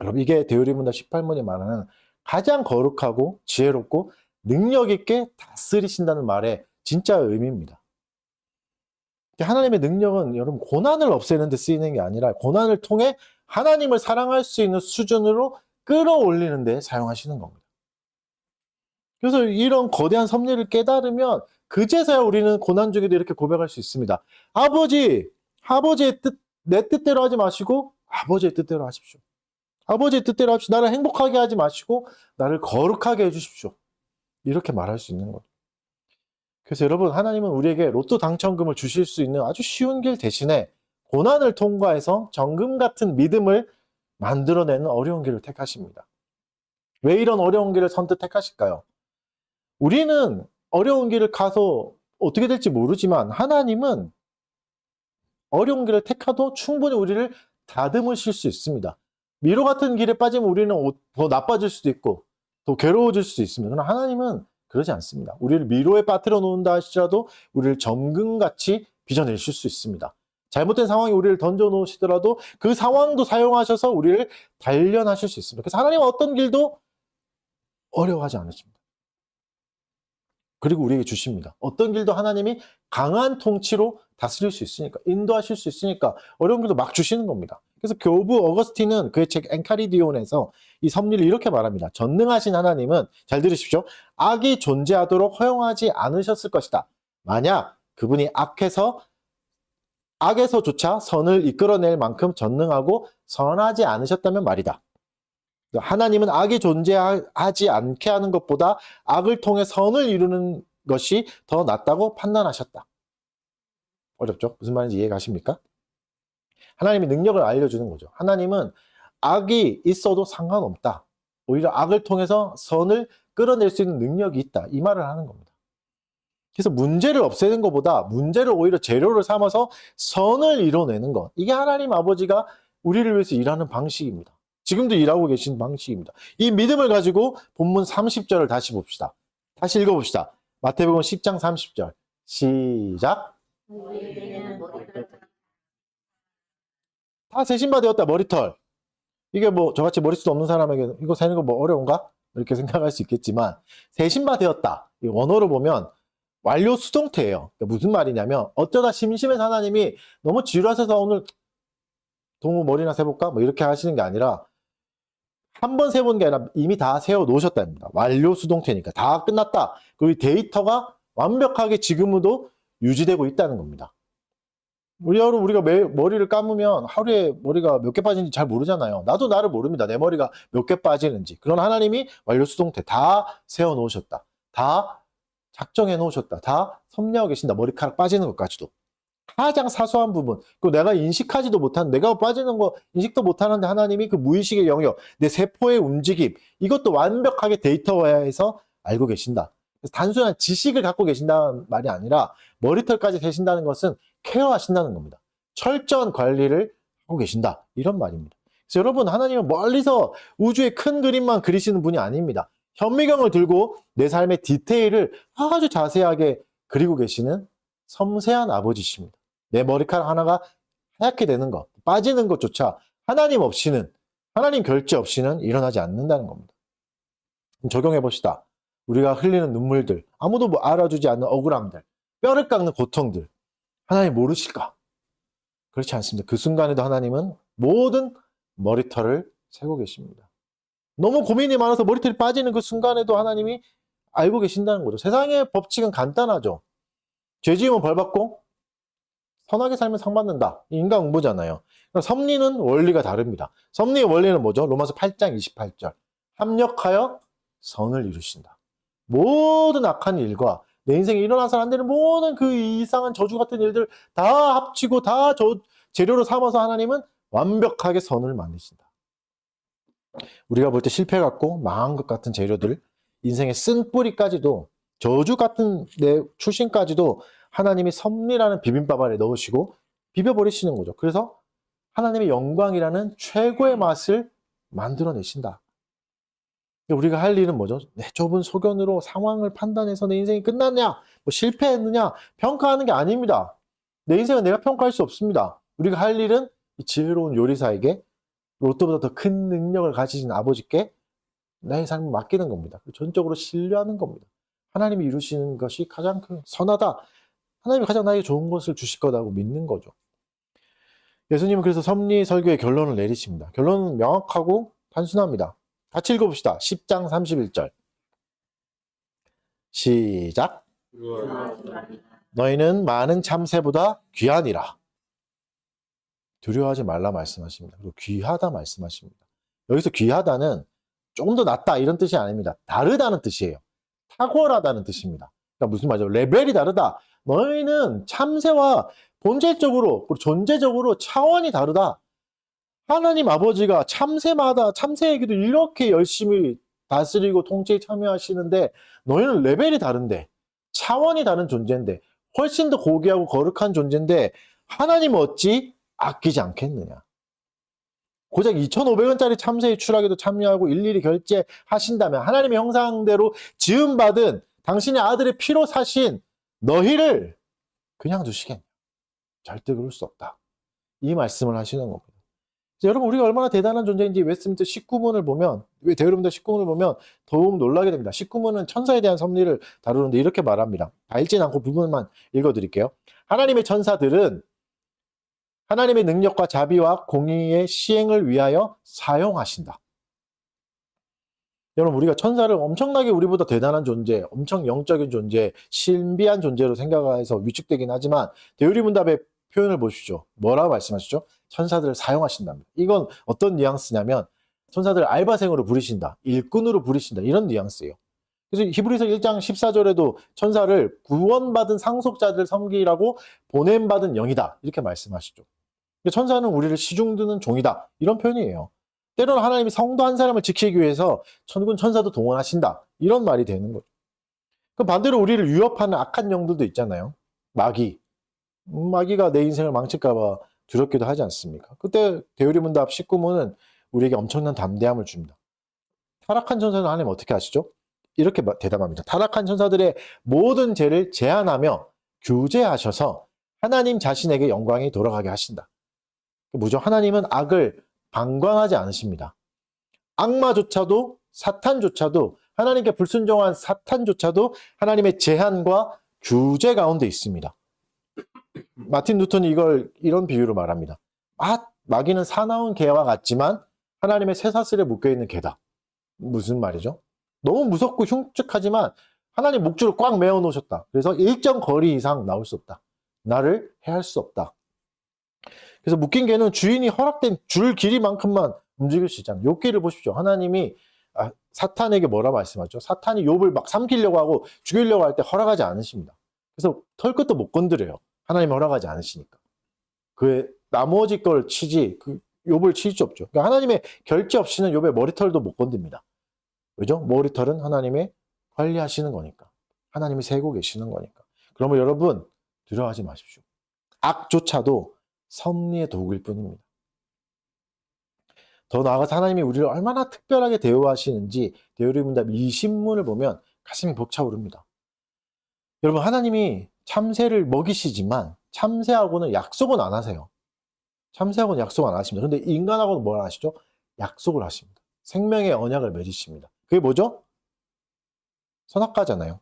여러분, 이게 데요리문답 18문이 말하는 가장 거룩하고 지혜롭고 능력 있게 다스리신다는 말의 진짜 의미입니다. 하나님의 능력은 여러분 고난을 없애는 데 쓰이는 게 아니라 고난을 통해 하나님을 사랑할 수 있는 수준으로 끌어올리는 데 사용하시는 겁니다. 그래서 이런 거대한 섭리를 깨달으면 그제서야 우리는 고난 중에도 이렇게 고백할 수 있습니다. 아버지의 뜻, 내 뜻대로 하지 마시고 아버지의 뜻대로 하십시오. 아버지의 뜻대로 하십시오. 나를 행복하게 하지 마시고 나를 거룩하게 해주십시오. 이렇게 말할 수 있는 거예요. 그래서 여러분, 하나님은 우리에게 로또 당첨금을 주실 수 있는 아주 쉬운 길 대신에 고난을 통과해서 정금 같은 믿음을 만들어내는 어려운 길을 택하십니다. 왜 이런 어려운 길을 선뜻 택하실까요? 우리는 어려운 길을 가서 어떻게 될지 모르지만 하나님은 어려운 길을 택하도 충분히 우리를 다듬으실 수 있습니다. 미로 같은 길에 빠지면 우리는 더 나빠질 수도 있고 더 괴로워질 수 있습니다. 그러나 하나님은 그러지 않습니다. 우리를 미로에 빠뜨려 놓는다 할지라도 우리를 정금같이 빚어내실 수 있습니다. 잘못된 상황에 우리를 던져 놓으시더라도 그 상황도 사용하셔서 우리를 단련하실 수 있습니다. 그래서 하나님은 어떤 길도 어려워하지 않으십니다. 그리고 우리에게 주십니다. 어떤 길도 하나님이 강한 통치로 다스릴 수 있으니까, 인도하실 수 있으니까 어려운 길도 막 주시는 겁니다. 그래서 교부 어거스틴은 그의 책 엔카리디온에서 이 섭리를 이렇게 말합니다. 전능하신 하나님은, 잘 들으십시오, 악이 존재하도록 허용하지 않으셨을 것이다. 만약 그분이 악에서조차 선을 이끌어낼 만큼 전능하고 선하지 않으셨다면 말이다. 하나님은 악이 존재하지 않게 하는 것보다 악을 통해 선을 이루는 것이 더 낫다고 판단하셨다. 어렵죠? 무슨 말인지 이해가십니까? 하나님이 능력을 알려주는 거죠. 하나님은 악이 있어도 상관없다. 오히려 악을 통해서 선을 끌어낼 수 있는 능력이 있다. 이 말을 하는 겁니다. 그래서 문제를 없애는 것보다 문제를 오히려 재료를 삼아서 선을 이뤄내는 것. 이게 하나님 아버지가 우리를 위해서 일하는 방식입니다. 지금도 일하고 계신 방식입니다. 이 믿음을 가지고 본문 30절을 다시 봅시다. 다시 읽어봅시다. 마태복음 10장 30절. 시작. 다 세신바 되었다. 머리털. 이게 뭐 저같이 머리숱 없는 사람에게 이거 세는 거 뭐 어려운가? 이렇게 생각할 수 있겠지만 세신바 되었다. 이 원어로 보면 완료 수동태예요. 그러니까 무슨 말이냐면 어쩌다 심심해서 하나님이 너무 지루하셔서 오늘 동무 머리나 세볼까? 뭐 이렇게 하시는 게 아니라 한 번 세본 게 아니라 이미 다 세워 놓으셨답니다. 완료 수동태니까 다 끝났다. 그리고 데이터가 완벽하게 지금도 유지되고 있다는 겁니다. 우리가 머리를 감으면 하루에 머리가 몇 개 빠지는지 잘 모르잖아요. 나도 나를 모릅니다. 내 머리가 몇 개 빠지는지. 그런 하나님이 완료 수동태 다 세워 놓으셨다. 다 작정해 놓으셨다. 다 섭리하고 계신다. 머리카락 빠지는 것까지도. 가장 사소한 부분, 그 내가 인식하지도 못한, 내가 빠지는 거 인식도 못하는데 하나님이 그 무의식의 영역, 내 세포의 움직임, 이것도 완벽하게 데이터화해서 알고 계신다. 그래서 단순한 지식을 갖고 계신다는 말이 아니라 머리털까지 세신다는 것은 케어하신다는 겁니다. 철저한 관리를 하고 계신다. 이런 말입니다. 그래서 여러분, 하나님은 멀리서 우주의 큰 그림만 그리시는 분이 아닙니다. 현미경을 들고 내 삶의 디테일을 아주 자세하게 그리고 계시는 섬세한 아버지십니다. 내 머리카락 하나가 하얗게 되는 것, 빠지는 것조차 하나님 없이는, 하나님 결제 없이는 일어나지 않는다는 겁니다. 적용해 봅시다. 우리가 흘리는 눈물들, 아무도 뭐 알아주지 않는 억울함들, 뼈를 깎는 고통들, 하나님 모르실까? 그렇지 않습니다. 그 순간에도 하나님은 모든 머리털을 세고 계십니다. 너무 고민이 많아서 머리털이 빠지는 그 순간에도 하나님이 알고 계신다는 거죠. 세상의 법칙은 간단하죠. 죄 지으면 벌 받고 선하게 살면 상 받는다. 인간 응보잖아요. 섭리는 원리가 다릅니다. 섭리의 원리는 뭐죠? 로마서 8장 28절. 합력하여 선을 이루신다. 모든 악한 일과 내 인생에 일어나서 안 되는 모든 그 이상한 저주 같은 일들 다 합치고 다 재료로 삼아서 하나님은 완벽하게 선을 만드신다. 우리가 볼 때 실패 같고 망한 것 같은 재료들, 인생의 쓴뿌리까지도, 저주 같은 내 출신까지도 하나님이 섭리라는 비빔밥 안에 넣으시고 비벼버리시는 거죠. 그래서 하나님의 영광이라는 최고의 맛을 만들어내신다. 우리가 할 일은 뭐죠? 내 좁은 소견으로 상황을 판단해서 내 인생이 끝났냐, 뭐 실패했느냐 평가하는 게 아닙니다. 내 인생은 내가 평가할 수 없습니다. 우리가 할 일은 이 지혜로운 요리사에게, 로또보다 더 큰 능력을 가지신 아버지께 나의 삶을 맡기는 겁니다. 전적으로 신뢰하는 겁니다. 하나님이 이루시는 것이 가장 선하다. 하나님이 가장 나에게 좋은 것을 주실 거라고 믿는 거죠. 예수님은 그래서 섭리 설교의 결론을 내리십니다. 결론은 명확하고 단순합니다. 같이 읽어봅시다. 10장 31절. 시작. 너희는 많은 참새보다 귀하니라. 두려워하지 말라 말씀하십니다. 그리고 귀하다 말씀하십니다. 여기서 귀하다는 조금 더 낫다 이런 뜻이 아닙니다. 다르다는 뜻이에요. 탁월하다는 뜻입니다. 그러니까 무슨 말이죠? 레벨이 다르다. 너희는 참새와 본질적으로, 그리고 존재적으로 차원이 다르다. 하나님 아버지가 참새에게도 이렇게 열심히 다스리고 통치에 참여하시는데 너희는 레벨이 다른데, 차원이 다른 존재인데, 훨씬 더 고귀하고 거룩한 존재인데 하나님 어찌 아끼지 않겠느냐. 고작 2,500원짜리 참새 추락에도 참여하고 일일이 결제하신다면 하나님의 형상대로 지음받은 당신의 아들의 피로 사신 너희를 그냥 두시겠냐? 절대 그럴 수 없다. 이 말씀을 하시는 겁니다. 여러분, 우리가 얼마나 대단한 존재인지 웨스트민스터 19문을 보면, 대여름도 19문을 보면 더욱 놀라게 됩니다. 19문은 천사에 대한 섭리를 다루는데 이렇게 말합니다. 다 읽진 않고 부분만 읽어드릴게요. 하나님의 천사들은 하나님의 능력과 자비와 공의의 시행을 위하여 사용하신다. 여러분, 우리가 천사를 엄청나게 우리보다 대단한 존재, 엄청 영적인 존재, 신비한 존재로 생각해서 위축되긴 하지만 대유리문답의 표현을 보십시오. 뭐라고 말씀하시죠? 천사들을 사용하신답니다. 이건 어떤 뉘앙스냐면 천사들을 알바생으로 부리신다, 일꾼으로 부리신다, 이런 뉘앙스예요. 그래서 히브리서 1장 14절에도 천사를 구원받은 상속자들 섬기라고 보냄받은 영이다, 이렇게 말씀하시죠. 천사는 우리를 시중드는 종이다, 이런 표현이에요. 때로는 하나님이 성도 한 사람을 지키기 위해서 천군 천사도 동원하신다, 이런 말이 되는 거죠. 그럼 반대로 우리를 위협하는 악한 영들도 있잖아요. 마귀가 내 인생을 망칠까 봐 두렵기도 하지 않습니까? 그때 대유리문답 19문은 우리에게 엄청난 담대함을 줍니다. 타락한 천사는 하나님 어떻게 하시죠? 이렇게 대답합니다. 타락한 천사들의 모든 죄를 제한하며 규제하셔서 하나님 자신에게 영광이 돌아가게 하신다. 뭐죠? 하나님은 악을 방관하지 않으십니다. 악마조차도, 사탄조차도, 하나님께 불순종한 사탄조차도 하나님의 제한과 규제 가운데 있습니다. 마틴 루터는 이런 비유로 말합니다. 마귀는 사나운 개와 같지만 하나님의 쇠사슬에 묶여있는 개다. 무슨 말이죠? 너무 무섭고 흉측하지만 하나님 목줄을 꽉 메어 놓으셨다. 그래서 일정 거리 이상 나올 수 없다. 나를 해할 수 없다. 그래서 묶인 개는 주인이 허락된 줄 길이만큼만 움직일 수 있잖아요. 욥기를 보십시오. 하나님이 사탄에게 뭐라 말씀하죠? 사탄이 욥을 막 삼키려고 하고 죽이려고 할 때 허락하지 않으십니다. 그래서 털끝도 못 건드려요. 하나님이 허락하지 않으시니까. 그의 나머지 걸 치지, 욥을 칠 수 없죠. 그러니까 하나님의 결제 없이는 욥의 머리털도 못 건듭니다. 왜죠? 머리털은 하나님의 관리하시는 거니까. 하나님이 세고 계시는 거니까. 그러면 여러분, 두려워하지 마십시오. 악조차도 섭리의 도구일 뿐입니다. 더 나아가서 하나님이 우리를 얼마나 특별하게 대우하시는지 대유리문답 20문을 보면 가슴이 벅차오릅니다. 여러분, 하나님이 참새를 먹이시지만 참새하고는 약속은 안 하세요. 참새하고는 약속 안 하십니다. 그런데 인간하고는 뭘 하시죠? 약속을 하십니다. 생명의 언약을 맺으십니다. 그게 뭐죠? 선악과잖아요.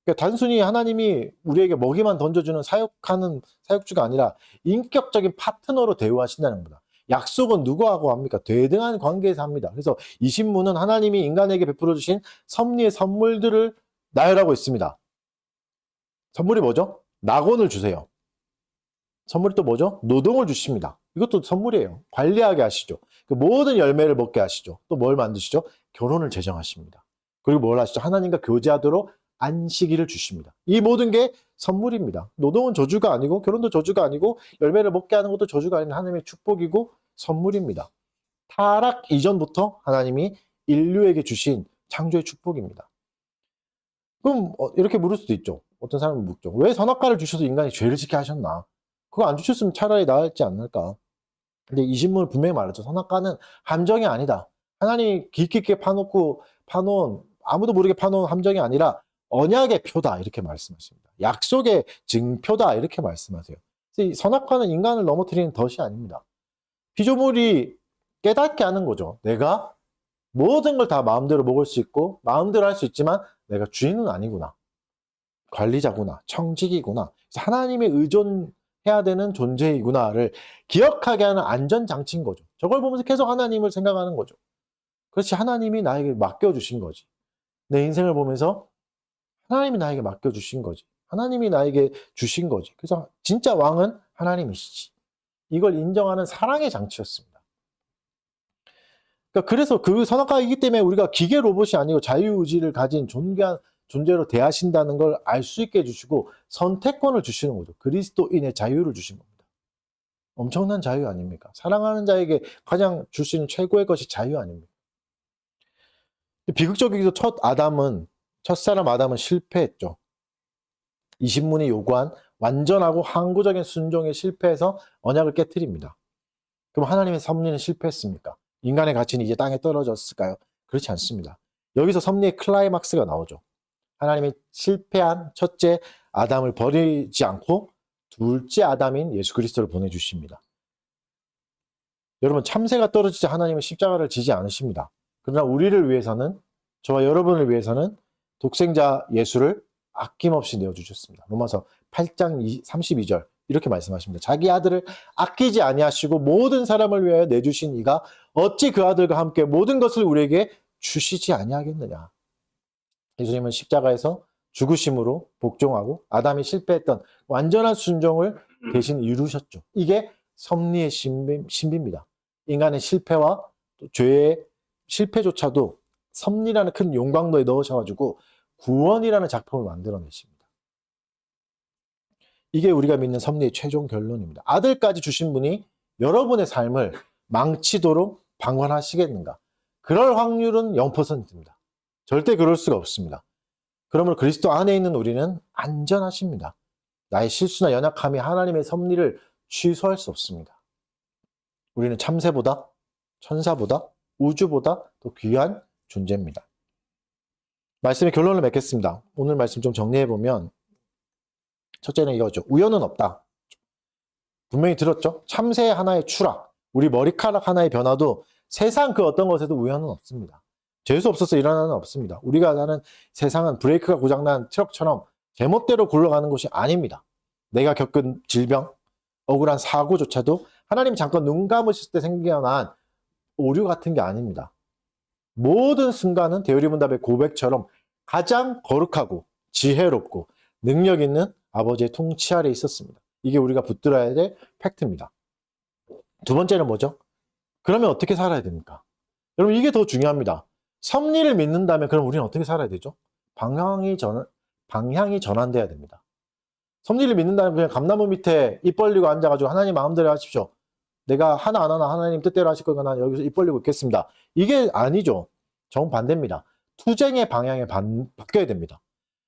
그러니까 단순히 하나님이 우리에게 먹이만 던져주는 사육주가 아니라 인격적인 파트너로 대우하신다는 겁니다. 약속은 누구하고 합니까? 대등한 관계에서 합니다. 그래서 이 신문은 하나님이 인간에게 베풀어 주신 섭리의 선물들을 나열하고 있습니다. 선물이 뭐죠? 낙원을 주세요. 선물이 또 뭐죠? 노동을 주십니다. 이것도 선물이에요. 관리하게 하시죠. 그 모든 열매를 먹게 하시죠. 또 뭘 만드시죠? 결혼을 제정하십니다. 그리고 뭘 하시죠? 하나님과 교제하도록 안식일을 주십니다. 이 모든 게 선물입니다. 노동은 저주가 아니고 결혼도 저주가 아니고 열매를 먹게 하는 것도 저주가 아닌 하나님의 축복이고 선물입니다. 타락 이전부터 하나님이 인류에게 주신 창조의 축복입니다. 그럼 이렇게 물을 수도 있죠. 어떤 사람은 묻죠. 왜 선악과를 주셔서 인간이 죄를 짓게 하셨나? 그거 안 주셨으면 차라리 나았지 않을까? 근데 이 신문을 분명히 말했죠. 선악과는 함정이 아니다. 하나님이 깊게 파놓은 아무도 모르게 파놓은 함정이 아니라 언약의 표다, 이렇게 말씀하십니다. 약속의 증표다, 이렇게 말씀하세요. 그래서 이 선악과는 인간을 넘어뜨리는 덫이 아닙니다. 피조물이 깨닫게 하는 거죠. 내가 모든 걸 다 마음대로 먹을 수 있고 마음대로 할 수 있지만 내가 주인은 아니구나. 관리자구나. 청지기구나. 그래서 하나님에 의존해야 되는 존재이구나를 기억하게 하는 안전장치인 거죠. 저걸 보면서 계속 하나님을 생각하는 거죠. 그렇지, 하나님이 나에게 맡겨주신 거지. 내 인생을 보면서 하나님이 나에게 맡겨주신 거지. 하나님이 나에게 주신 거지. 그래서 진짜 왕은 하나님이시지. 이걸 인정하는 사랑의 장치였습니다. 그러니까 그래서 그 선악과이기 때문에 우리가 기계 로봇이 아니고 자유의지를 가진 존귀한 존재로 대하신다는 걸 알 수 있게 해주시고 선택권을 주시는 거죠. 그리스도인의 자유를 주신 겁니다. 엄청난 자유 아닙니까? 사랑하는 자에게 가장 줄 수 있는 최고의 것이 자유 아닙니까? 비극적이게도 첫사람 아담은 실패했죠. 이 신문이 요구한 완전하고 항구적인 순종에 실패해서 언약을 깨트립니다. 그럼 하나님의 섭리는 실패했습니까? 인간의 가치는 이제 땅에 떨어졌을까요? 그렇지 않습니다. 여기서 섭리의 클라이막스가 나오죠. 하나님이 실패한 첫째 아담을 버리지 않고 둘째 아담인 예수 그리스도를 보내주십니다. 여러분, 참새가 떨어지자 하나님은 십자가를 지지 않으십니다. 그러나 우리를 위해서는, 저와 여러분을 위해서는 독생자 예수를 아낌없이 내어주셨습니다. 로마서 8장 32절 이렇게 말씀하십니다. 자기 아들을 아끼지 아니하시고 모든 사람을 위하여 내주신 이가 어찌 그 아들과 함께 모든 것을 우리에게 주시지 아니하겠느냐. 예수님은 십자가에서 죽으심으로 복종하고 아담이 실패했던 완전한 순종을 대신 이루셨죠. 이게 섭리의 신비입니다. 인간의 실패와 죄의 실패조차도 섭리라는 큰 용광로에 넣으셔가지고 구원이라는 작품을 만들어내십니다. 이게 우리가 믿는 섭리의 최종 결론입니다. 아들까지 주신 분이 여러분의 삶을 망치도록 방관하시겠는가? 그럴 확률은 0%입니다. 절대 그럴 수가 없습니다. 그러므로 그리스도 안에 있는 우리는 안전하십니다. 나의 실수나 연약함이 하나님의 섭리를 취소할 수 없습니다. 우리는 참새보다, 천사보다, 우주보다 더 귀한 존재입니다. 말씀의 결론을 맺겠습니다. 오늘 말씀 좀 정리해보면 첫째는 이거죠. 우연은 없다. 분명히 들었죠? 참새 하나의 추락, 우리 머리카락 하나의 변화도 세상 그 어떤 것에도 우연은 없습니다. 재수 없어서 일어나는 건 없습니다. 우리가 사는 세상은 브레이크가 고장난 트럭처럼 제멋대로 굴러가는 곳이 아닙니다. 내가 겪은 질병, 억울한 사고조차도 하나님이 잠깐 눈 감으실 때 생겨난 오류 같은 게 아닙니다. 모든 순간은 대우리문답의 고백처럼 가장 거룩하고 지혜롭고 능력 있는 아버지의 통치 아래 있었습니다. 이게 우리가 붙들어야 될 팩트입니다. 두 번째는 뭐죠? 그러면 어떻게 살아야 됩니까? 여러분, 이게 더 중요합니다. 섭리를 믿는다면 그럼 우리는 어떻게 살아야 되죠? 방향이 전환돼야 됩니다. 섭리를 믿는다면 그냥 감나무 밑에 입 벌리고 앉아가지고 하나님 마음대로 하십시오. 내가 하나 안 하나 하나님 뜻대로 하실 거니까 난 여기서 입 벌리고 있겠습니다. 이게 아니죠. 정반대입니다. 투쟁의 방향에 바뀌어야 됩니다.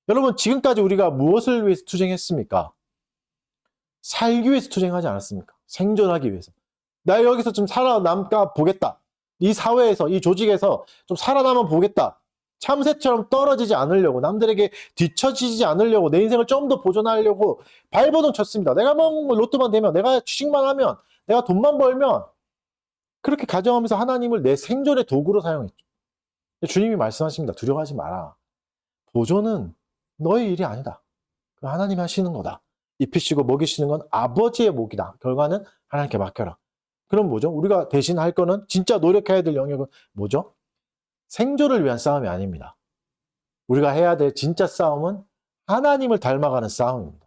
여러분, 지금까지 우리가 무엇을 위해서 투쟁했습니까? 살기 위해서 투쟁하지 않았습니까? 생존하기 위해서. 나 여기서 좀 살아남가 보겠다. 이 사회에서, 이 조직에서 좀 살아남아 보겠다. 참새처럼 떨어지지 않으려고, 남들에게 뒤처지지 않으려고, 내 인생을 좀 더 보존하려고 발버둥 쳤습니다. 내가 뭐 로또만 되면, 내가 취직만 하면, 내가 돈만 벌면, 그렇게 가정하면서 하나님을 내 생존의 도구로 사용했죠. 주님이 말씀하십니다. 두려워하지 마라. 보존은 너의 일이 아니다. 그 하나님이 하시는 거다. 입히시고 먹이시는 건 아버지의 몫이다. 결과는 하나님께 맡겨라. 그럼 뭐죠? 우리가 대신 할 거는, 진짜 노력해야 될 영역은 뭐죠? 생존을 위한 싸움이 아닙니다. 우리가 해야 될 진짜 싸움은 하나님을 닮아가는 싸움입니다.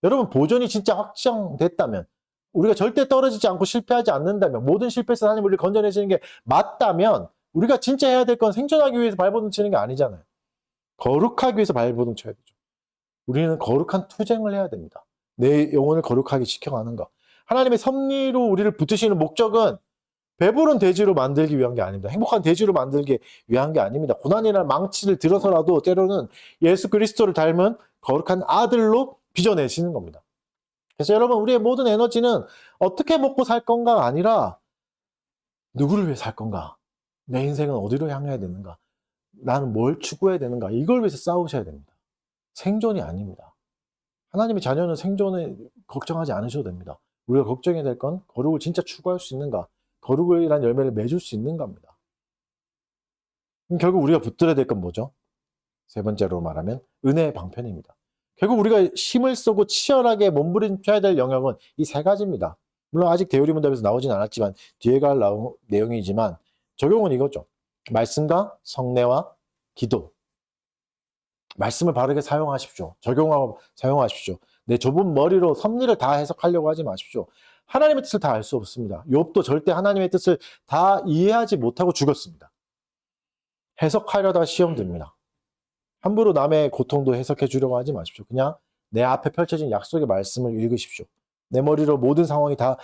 여러분, 보존이 진짜 확정됐다면, 우리가 절대 떨어지지 않고 실패하지 않는다면, 모든 실패에서 하나님 우리를 건져내시는 게 맞다면, 우리가 진짜 해야 될 건 생존하기 위해서 발버둥 치는 게 아니잖아요. 거룩하기 위해서 발버둥 쳐야 되죠. 우리는 거룩한 투쟁을 해야 됩니다. 내 영혼을 거룩하게 지켜가는 것. 하나님의 섭리로 우리를 붙드시는 목적은 배부른 돼지로 만들기 위한 게 아닙니다. 행복한 돼지로 만들기 위한 게 아닙니다. 고난이나 망치를 들어서라도 때로는 예수 그리스도를 닮은 거룩한 아들로 빚어내시는 겁니다. 그래서 여러분, 우리의 모든 에너지는 어떻게 먹고 살 건가가 아니라 누구를 위해 살 건가? 내 인생은 어디로 향해야 되는가? 나는 뭘 추구해야 되는가? 이걸 위해서 싸우셔야 됩니다. 생존이 아닙니다. 하나님의 자녀는 생존에 걱정하지 않으셔도 됩니다. 우리가 걱정해야 될 건 거룩을 진짜 추구할 수 있는가? 거룩이란 열매를 맺을 수 있는가입니다. 결국 우리가 붙들어야 될 건 뭐죠? 세 번째로 말하면 은혜의 방편입니다. 결국 우리가 힘을 쏘고 치열하게 몸부림쳐야 될 영역은 이 세 가지입니다. 물론 아직 대우리문답에서 나오진 않았지만 뒤에 갈 내용이지만 적용은 이거죠. 말씀과 성례와 기도. 말씀을 바르게 사용하십시오. 적용하고 사용하십시오. 내 좁은 머리로 섭리를 다 해석하려고 하지 마십시오. 하나님의 뜻을 다 알 수 없습니다. 욥도 절대 하나님의 뜻을 다 이해하지 못하고 죽었습니다. 해석하려다가 시험 듭니다. 함부로 남의 고통도 해석해 주려고 하지 마십시오. 그냥 내 앞에 펼쳐진 약속의 말씀을 읽으십시오. 내 머리로 모든 상황이 다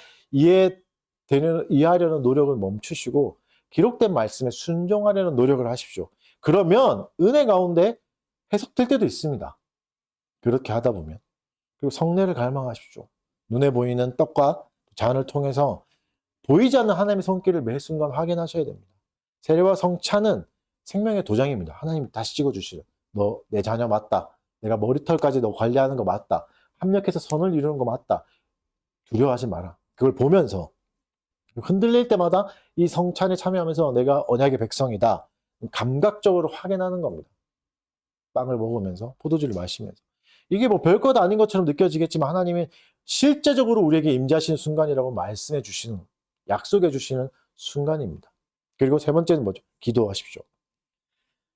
이해하려는 노력을 멈추시고 기록된 말씀에 순종하려는 노력을 하십시오. 그러면 은혜 가운데 해석될 때도 있습니다. 그렇게 하다 보면. 그리고 성례를 갈망하십시오. 눈에 보이는 떡과 잔을 통해서 보이지 않는 하나님의 손길을 매 순간 확인하셔야 됩니다. 세례와 성찬은 생명의 도장입니다. 하나님이 다시 찍어주시려. 너 내 자녀 맞다. 내가 머리털까지 너 관리하는 거 맞다. 합력해서 선을 이루는 거 맞다. 두려워하지 마라. 그걸 보면서 흔들릴 때마다 이 성찬에 참여하면서 내가 언약의 백성이다. 감각적으로 확인하는 겁니다. 빵을 먹으면서 포도주를 마시면서. 이게 뭐 별것 아닌 것처럼 느껴지겠지만 하나님이 실제적으로 우리에게 임재하시는 순간이라고 말씀해 주시는, 약속해 주시는 순간입니다. 그리고 세 번째는 뭐죠? 기도하십시오.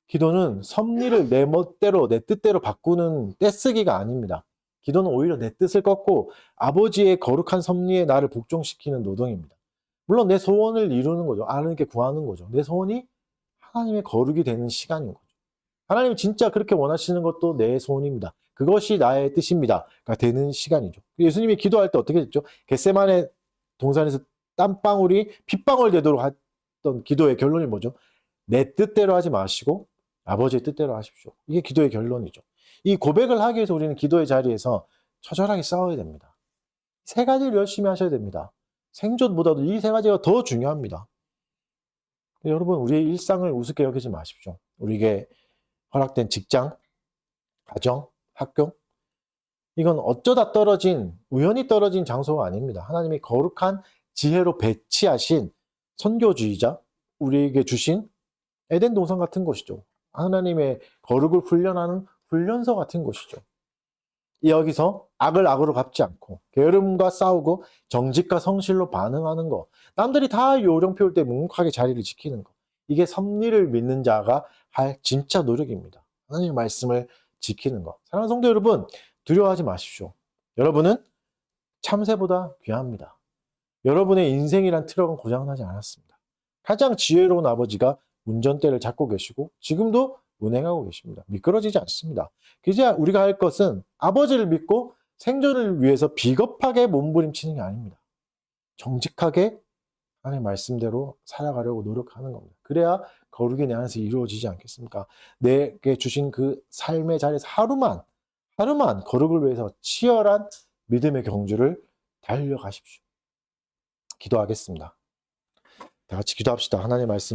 기도는 섭리를 내 멋대로, 내 뜻대로 바꾸는 떼쓰기가 아닙니다. 기도는 오히려 내 뜻을 꺾고 아버지의 거룩한 섭리에 나를 복종시키는 노동입니다. 물론 내 소원을 이루는 거죠. 하나님께 구하는 거죠. 내 소원이 하나님의 거룩이 되는 시간인 거죠. 하나님이 진짜 그렇게 원하시는 것도 내 소원입니다. 그것이 나의 뜻입니다. 가 되는 시간이죠. 예수님이 기도할 때 어떻게 됐죠? 겟세마네 동산에서 땀방울이 핏방울 되도록 했던 기도의 결론이 뭐죠? 내 뜻대로 하지 마시고 아버지의 뜻대로 하십시오. 이게 기도의 결론이죠. 이 고백을 하기 위해서 우리는 기도의 자리에서 처절하게 싸워야 됩니다. 세 가지를 열심히 하셔야 됩니다. 생존보다도 이 세 가지가 더 중요합니다. 여러분, 우리의 일상을 우습게 여기지 마십시오. 우리에게 허락된 직장, 가정, 학교, 이건 어쩌다 떨어진, 우연히 떨어진 장소가 아닙니다. 하나님이 거룩한 지혜로 배치하신 선교주의자, 우리에게 주신 에덴 동산 같은 곳이죠. 하나님의 거룩을 훈련하는 훈련소 같은 곳이죠. 여기서 악을 악으로 갚지 않고 게으름과 싸우고 정직과 성실로 반응하는 것, 남들이 다 요령 피울 때 묵묵하게 자리를 지키는 것, 이게 섭리를 믿는 자가 할 진짜 노력입니다. 하나님의 말씀을 지키는 것. 사랑하는 성도 여러분, 두려워하지 마십시오. 여러분은 참새보다 귀합니다. 여러분의 인생이란 트럭은 고장나지 않았습니다. 가장 지혜로운 아버지가 운전대를 잡고 계시고 지금도 운행하고 계십니다. 미끄러지지 않습니다. 이제 우리가 할 것은 아버지를 믿고 생존을 위해서 비겁하게 몸부림치는 게 아닙니다. 정직하게 하나님의 말씀대로 살아가려고 노력하는 겁니다. 그래야 거룩이 내 안에서 이루어지지 않겠습니까? 내게 주신 그 삶의 자리에서 하루만 거룩을 위해서 치열한 믿음의 경주를 달려가십시오. 기도하겠습니다. 다 같이 기도합시다. 하나님의 말씀